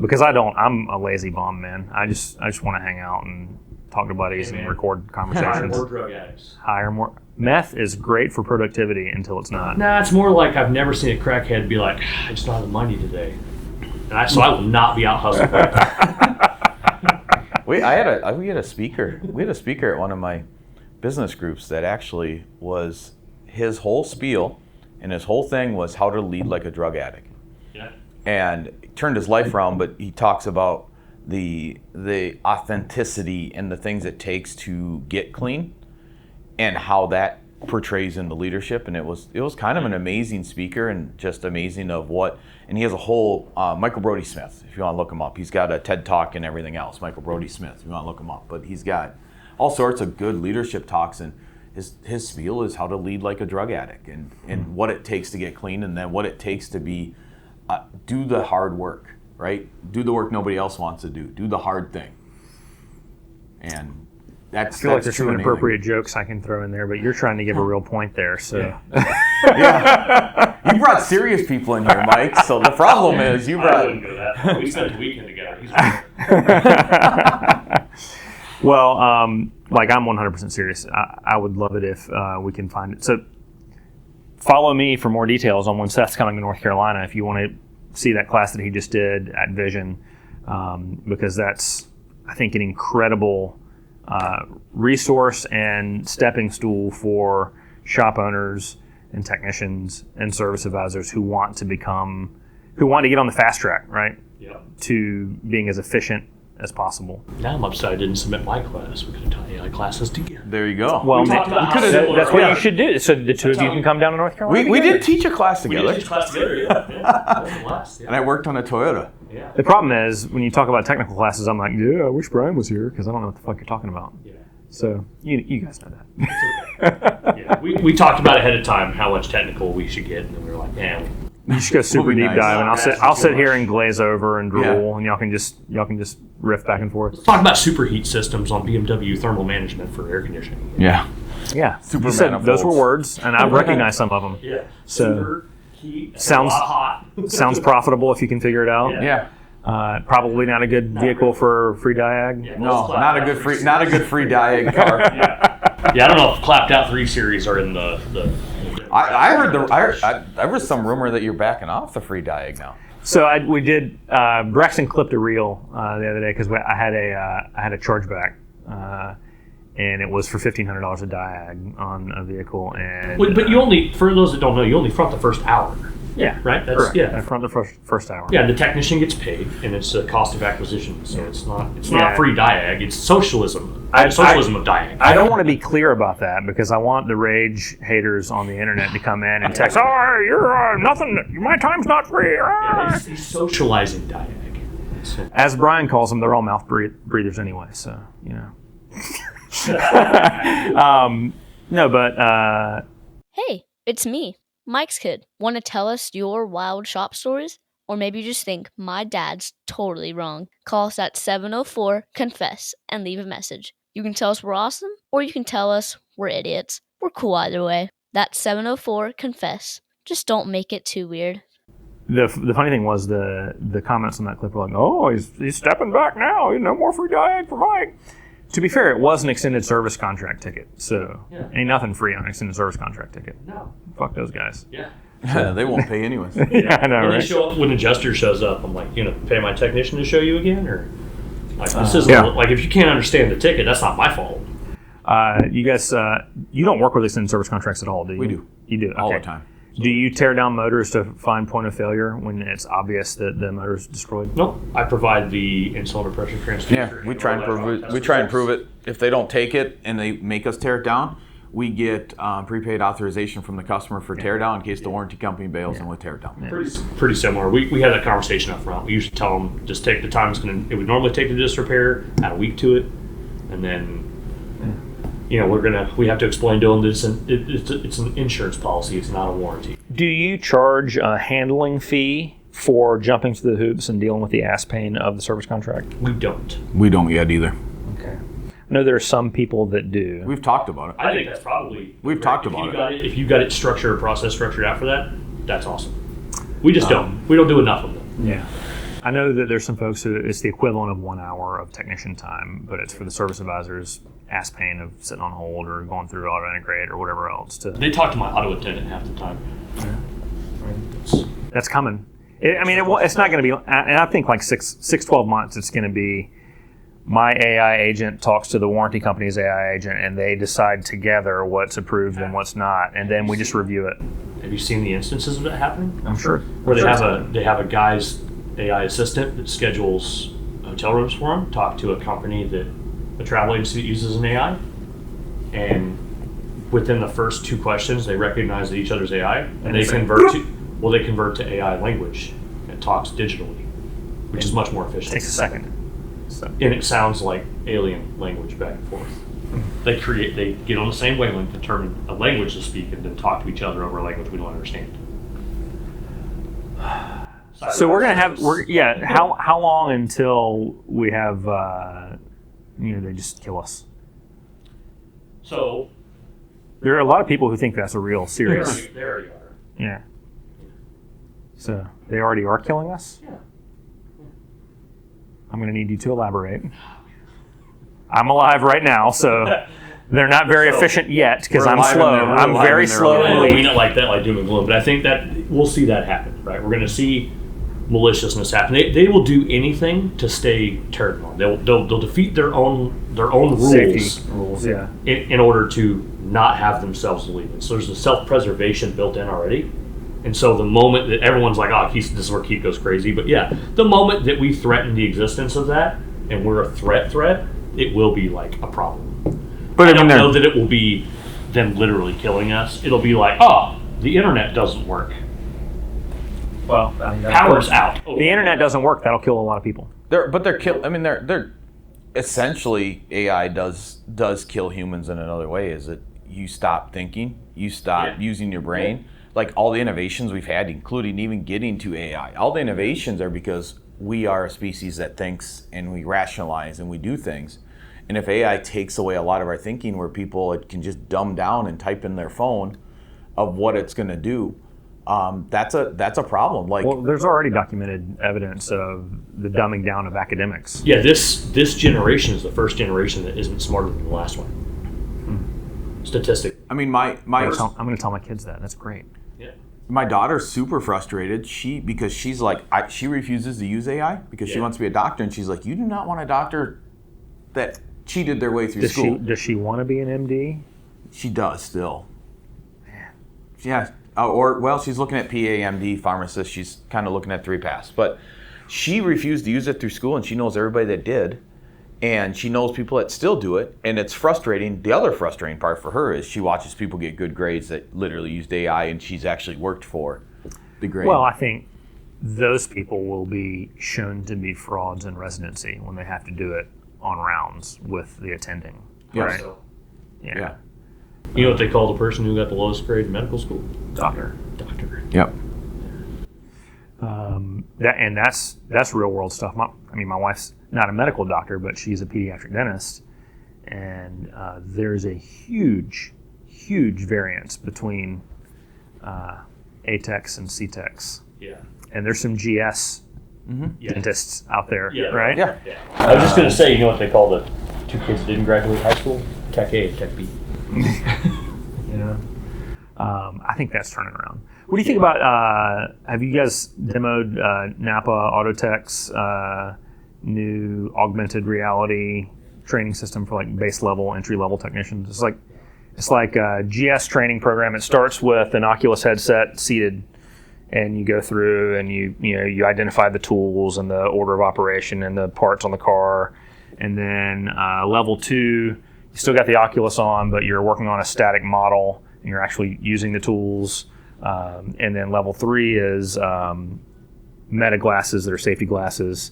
because I don't. I'm a lazy bum, man. I just want to hang out and talk to buddies and record conversations. Hire more drug addicts. Hire more. Meth is great for productivity until it's not. Nah, it's more like I've never seen a crackhead be like, I just don't have the money today. So I will not be out hustling. We had a speaker at one of my business groups that actually was his whole spiel and his whole thing was how to lead like a drug addict. Yeah. And turned his life around, but he talks about the authenticity and the things it takes to get clean and how that portrays into leadership. And it was kind of an amazing speaker and just amazing of what, and he has a whole, Michael Brody-Smith, if you want to look him up. He's got a TED Talk and everything else, Michael Brody-Smith, if you want to look him up. But he's got all sorts of good leadership talks, and his spiel is how to lead like a drug addict and what it takes to get clean, and then what it takes to be, do the hard work, right? Do the work nobody else wants to do. Do the hard thing. And I feel like there's some inappropriate jokes I can throw in there, but you're trying to give a real point there. So, yeah. You brought serious people in here, Mike. So the problem is you brought. I wouldn't go that. We spent the weekend together. Well, like I'm 100% serious. I would love it if we can find it. So follow me for more details on when Seth's coming to North Carolina if you want to see that class that he just did at Vision, because that's, I think, an incredible resource and stepping stool for shop owners and technicians and service advisors who want to get on the fast track, right? Yeah. To being as efficient as possible. Now I'm upset I didn't submit my class. We could have taught AI classes together. There you go. Well, talked about how similar that's what we are. you should do. So the two of you can come down to North Carolina. We did teach a class We together. did teach class together, yeah. That was a blast. Yeah. And I worked on a Toyota. Yeah. The problem is when you talk about technical classes, I'm like, yeah, I wish Brian was here because I don't know what the fuck you're talking about. Yeah. So you guys know that. Yeah. We talked about ahead of time how much technical we should get, and then we were like, man, You should go super be deep nice. dive, and I'll sit here and glaze over and drool, Yeah. and y'all can just riff back and forth. let's talk about superheat systems on BMW thermal management for air conditioning. Yeah. Yeah, Super you said those were manifolds. words, and I recognize some of them. Yeah. So- super heat. Sounds- a lot hot. Sounds profitable if you can figure it out. Yeah. Yeah. Probably not a good vehicle for free diag. Yeah, No, let's clap not a out good three free diag car. Yeah, I don't know if clapped out 3 Series are in the I heard some rumor that you're backing off the free diag now. So we did. Braxton clipped a reel the other day because I had a chargeback, and it was for $1,500 a diag on a vehicle. And But you only, for those that don't know, you only front the first hour. yeah, Right? That's correct. yeah. I front the first hour. Yeah, the technician gets paid, and it's a cost of acquisition. So it's not Yeah. free diag. It's socialism. I- Socialism of diag. I don't want to be clear about that because I want the rage haters on the internet to come in and text, "Oh, you're nothing. My time's not free." Yeah, he's socializing diag. So, As Brian calls them, they're all mouth breathers anyway. So no, but Hey, it's me, Mike's kid. Want to tell us your wild shop stories? Or maybe you just think my dad's totally wrong. Call us at 704-CONFESS and leave a message. You can tell us we're awesome, or you can tell us we're idiots. We're cool either way. That's 704-CONFESS. Just don't make it too weird. the funny thing was the comments on that clip were like, "Oh, he's stepping back now. No more free diag for Mike." To be fair, it was an extended service contract ticket, so ain't nothing free on an extended service contract ticket. no. Fuck those guys. Yeah. They won't pay anyways. Yeah, I know, When they right? show up, when adjuster shows up, I'm like, pay my technician to show you again, or like this is Yeah. like if you can't understand the ticket, that's not my fault. You guys, you don't work with extended service contracts at all, do you? We do. You do? All Okay. the time. Do you tear down motors to find point of failure when it's obvious that the motor's destroyed? Nope. I provide the in-cylinder pressure transducer. Yeah, we try and prove it. We try and prove it. If they don't take it and they make us tear it down, we get prepaid authorization from the customer for tear down in case the warranty company bails and we tear it down. Pretty similar. We had that conversation up front. We usually tell them just take the time it would normally take to disc repair, add a week to it, and then we have to explain to them that it's an insurance policy. It's not a warranty. Do you charge a handling fee for jumping through the hoops and dealing with the ass pain of the service contract? We don't. We don't yet either. Okay. I know there are some people that do. We've talked about it. I think that's probably. We've talked about it. If you got it structured, process structured out for that, that's awesome. We just don't. We don't do enough of them. Yeah. I know that there's some folks who it's the equivalent of 1 hour of technician time, but it's for the service advisors' ass pain of sitting on hold or going through auto integrate or whatever else. They talk to my auto attendant half the time. Yeah. That's coming. It's not going to be, and I think like 12 months, it's going to be my AI agent talks to the warranty company's AI agent, and they decide together what's approved and what's not, and then we just review it. Have you seen the instances of that happening? I'm sure. Where they have a guy's AI assistant that schedules hotel rooms for him, talk to a travel agency that uses an AI, and within the first 2 questions, they recognize each other's AI, and they convert to AI language. It talks digitally, which is much more efficient. It takes a second. So. And it sounds like alien language back and forth. They get on the same wavelength, determine a language to speak, and then talk to each other over a language we don't understand. So we're gonna have how long until we have they just kill us? So there are a lot of people who think that's a real serious. They already are. Yeah. So they already are killing us? Yeah. I'm gonna need you to elaborate. I'm alive right now, so they're not very efficient yet because I'm slow. I'm very slow. I don't mean it like that, like doom and gloom, but I think that we'll see that happen, right? We're gonna see maliciousness happen. They will do anything to stay turned on. They'll defeat their own rules. Safety rules, yeah. In order to not have themselves leave. So there's a self-preservation built in already. And so the moment that everyone's like, this is where Keith goes crazy. But yeah, the moment that we threaten the existence of that and we're a threat, it will be like a problem. But I don't know that it will be them literally killing us. It'll be like, the internet doesn't work. Well, power's out. The internet doesn't work. That'll kill a lot of people. They're essentially AI does kill humans in another way. Is that you stop thinking, you stop using your brain. Yeah. Like all the innovations we've had, including even getting to AI, all the innovations are because we are a species that thinks and we rationalize and we do things. And if AI takes away a lot of our thinking, where people can just dumb down and type in their phone of what it's going to do. That's a problem. Well, there's already documented evidence of the dumbing down of academics. Yeah, this generation is the first generation that isn't smarter than the last one. Statistic. I mean, I'm going to tell my kids that. That's great. Yeah. My daughter's super frustrated. Because she's like, she refuses to use AI because she wants to be a doctor, and she's like, you do not want a doctor that cheated their way through school. Does she want to be an MD? She does still. Man. Yeah. She's looking at PA, MD, pharmacist. She's kind of looking at 3 paths. But she refused to use it through school, and she knows everybody that did. And she knows people that still do it, and it's frustrating. The other frustrating part for her is she watches people get good grades that literally used AI, and she's actually worked for the grade. Well, I think those people will be shown to be frauds in residency when they have to do it on rounds with the attending. Yes. Right? So, yeah. You know what they call the person who got the lowest grade in medical school? Doctor. Yep. That's real world stuff. My wife's not a medical doctor, but she's a pediatric dentist, and there's a huge variance between A-techs and C-techs. Yeah. And there's some GS dentists out there, right? Yeah. I was just going to say, you know what they call the 2 kids that didn't graduate high school? Tech A and Tech B. I think that's turning around. What do you think about, have you guys demoed NAPA Autotech's new augmented reality training system for like base level, entry level technicians? It's like a GS training program. It starts with an Oculus headset seated, and you go through and you identify the tools and the order of operation and the parts on the car. And then level 2, you still got the Oculus on, but you're working on a static model and you're actually using the tools. And then level 3 is meta glasses that are safety glasses.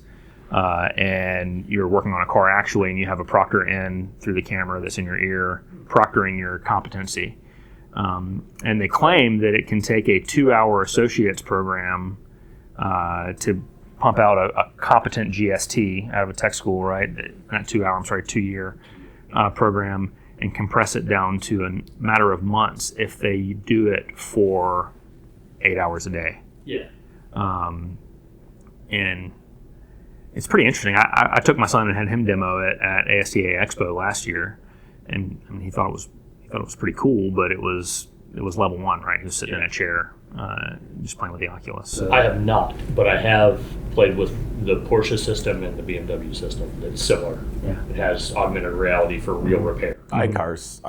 and you're working on a car actually, and you have a proctor in through the camera that's in your ear, proctoring your competency. And they claim that it can take a 2-hour associate's program to pump out a competent GST out of a tech school, right? Not 2-hour, 2-year program, and compress it down to a matter of months if they do it for 8 hours a day. Yeah. And it's pretty interesting. I took my son and had him demo it at ASTA Expo last year, and I mean, he thought it was pretty cool, but it was level 1, right? He was sitting in a chair, just playing with the Oculus. So. I have not, but I have played with the Porsche system and the BMW system. It's similar. Yeah. It has augmented reality for real repair. iCar's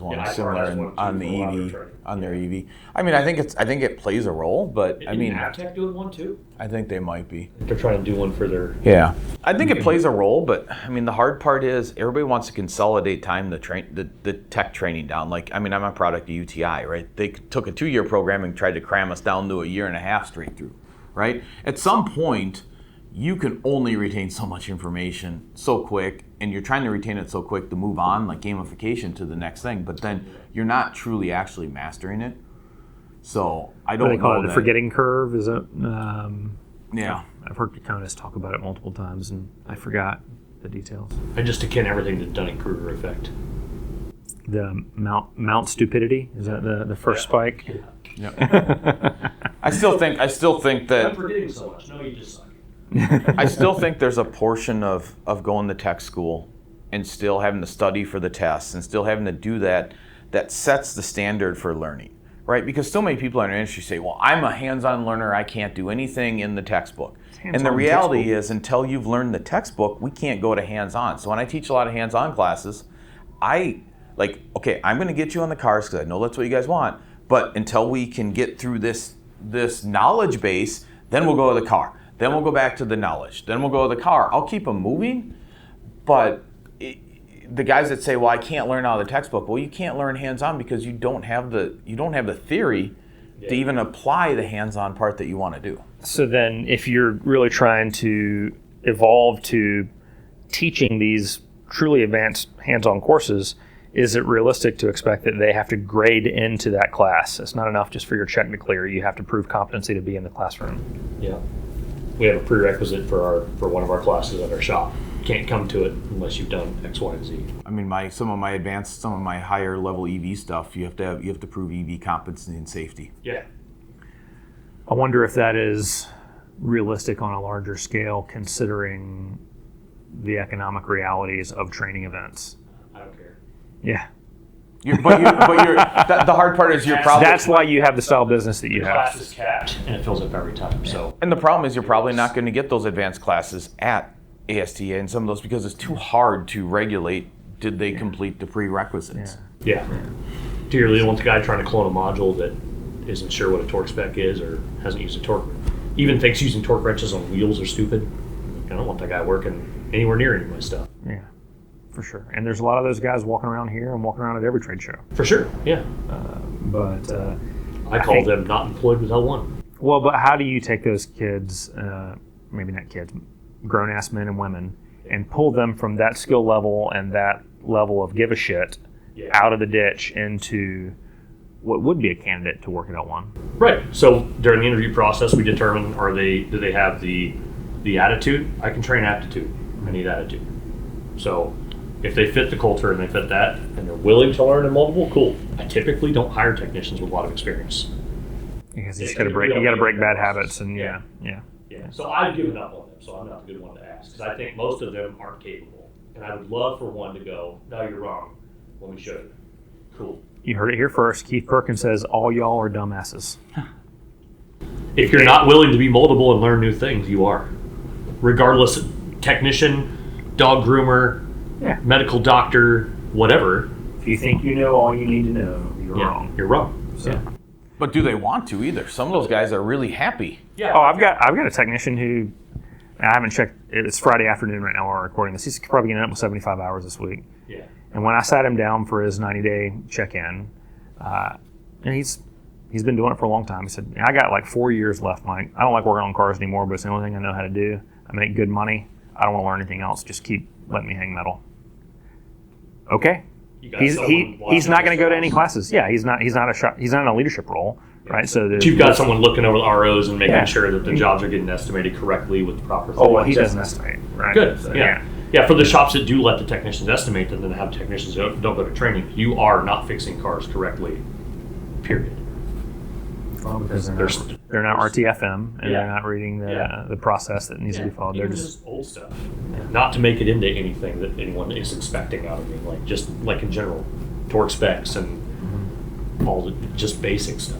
one Yeah, similar iCar has one too on the for EV, training. on their EV. I mean, I think it plays a role, but I mean, Aptech doing one too? I think they might be. They're trying to do one for their. Yeah, I think it plays a role, but I mean, the hard part is everybody wants to consolidate time to train the tech training down. Like, I mean, I'm a product of UTI, right? They took a 2-year program and tried to cram us down to a 1.5 years straight through, right? At some point, you can only retain so much information so quick, and you're trying to retain it so quick to move on, like gamification, to the next thing, but then you're not truly actually mastering it. So I don't What do they call know it, the forgetting curve? Is it? Yeah. I've heard Kokonis talk about it multiple times, and I forgot the details. I just akin everything to Dunning-Kruger effect. The Mount stupidity, is that the first spike? Yeah. I still think that I'm forgetting so much. No, you just suck. I still think there's a portion of going to tech school and still having to study for the tests and still having to do that sets the standard for learning, right? Because so many people in our industry say, well, I'm a hands-on learner, I can't do anything in the textbook. And the reality is, until you've learned the textbook, we can't go to hands-on. So when I teach a lot of hands-on classes, I'm going to get you on the cars because I know that's what you guys want, but until we can get through this knowledge base, then we'll go to the car. Then we'll go back to the knowledge. Then we'll go to the car. I'll keep them moving, but the guys that say, "Well, I can't learn out of the textbook," well, you can't learn hands-on because you don't have the theory to even apply the hands-on part that you want to do. So then, if you're really trying to evolve to teaching these truly advanced hands-on courses, is it realistic to expect that they have to grade into that class? It's not enough just for your check to clear. You have to prove competency to be in the classroom. Yeah. We have a prerequisite for one of our classes at our shop. Can't come to it unless you've done X, Y, and Z. I mean, some of my higher level EV stuff, you have to prove EV competency and safety. Yeah. I wonder if that is realistic on a larger scale, considering the economic realities of training events. I don't care. Yeah. The hard part is you're probably... That's why you have the style business that you The have. class is capped, and it fills up every time. So. And the problem is you're probably not going to get those advanced classes at ASTA and some of those because it's too hard to regulate. Did they complete the prerequisites? Yeah. Do you really want the guy trying to clone a module that isn't sure what a torque spec is or hasn't used a torque, even thinks using torque wrenches on wheels are stupid? I don't want that guy working anywhere near any of my stuff. Yeah, for sure. And there's a lot of those guys walking around here and walking around at every trade show. For sure, yeah. But I call them not employed with L1. Well, but how do you take those kids, maybe not kids, grown-ass men and women, and pull them from that skill level and that level of give a shit out of the ditch into what would be a candidate to work at L1? Right. So during the interview process, we determine do they have the attitude? I can train aptitude. I need attitude. So if they fit the culture and they fit that, and they're willing to learn in multiple, cool. I typically don't hire technicians with a lot of experience. Because you got to break bad habits, and yeah. So I've given up on them, so I'm not the good one to ask, because I think most of them aren't capable. And I would love for one to go, no, you're wrong. Let me show you. Cool. You heard it here first. Keith Perkins says, all y'all are dumbasses. If you're not willing to be moldable and learn new things, you are. Regardless, technician, dog groomer, medical doctor, whatever. If you think you know all you need to know, you're wrong. You're wrong. So. Yeah. But do they want to either? Some of those guys are really happy. Yeah. Oh, I've got a technician who, I haven't checked, it's Friday afternoon right now while we're recording this. He's probably getting up with 75 hours this week. Yeah. And when I sat him down for his 90-day check-in, and he's been doing it for a long time. He said, I got like 4 years left, Mike. I don't like working on cars anymore, but it's the only thing I know how to do. I make good money. I don't want to learn anything else. Just keep letting me hang metal. Okay. He's not going to go to any classes. Yeah, he's not in a leadership role, right? So you've got someone looking over the ROs and making sure that the jobs are getting estimated correctly with the proper. Oh, well, he doesn't estimate, right? Good. So, yeah. For the shops that do let the technicians estimate, and then have technicians don't go to training, you are not fixing cars correctly. Period. Well, because they're not RTFM, and they're not reading the process that needs to be followed. They're just old stuff. Not to make it into anything that anyone is expecting out of me, like in general, torque specs and all the just basic stuff.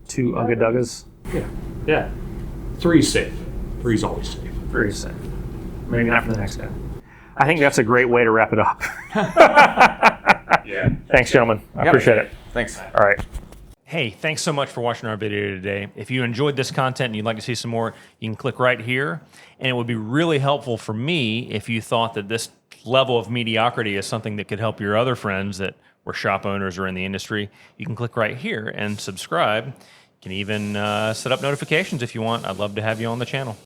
2 Ugga Duggas. Yeah. 3's safe. 3's always safe. 3's safe. Maybe not for the next guy. I think that's a great way to wrap it up. Thanks, gentlemen. I appreciate it. Thanks. All right. Hey, thanks so much for watching our video today. If you enjoyed this content and you'd like to see some more, you can click right here. And it would be really helpful for me if you thought that this level of mediocrity is something that could help your other friends that were shop owners or in the industry. You can click right here and subscribe. You can even set up notifications if you want. I'd love to have you on the channel.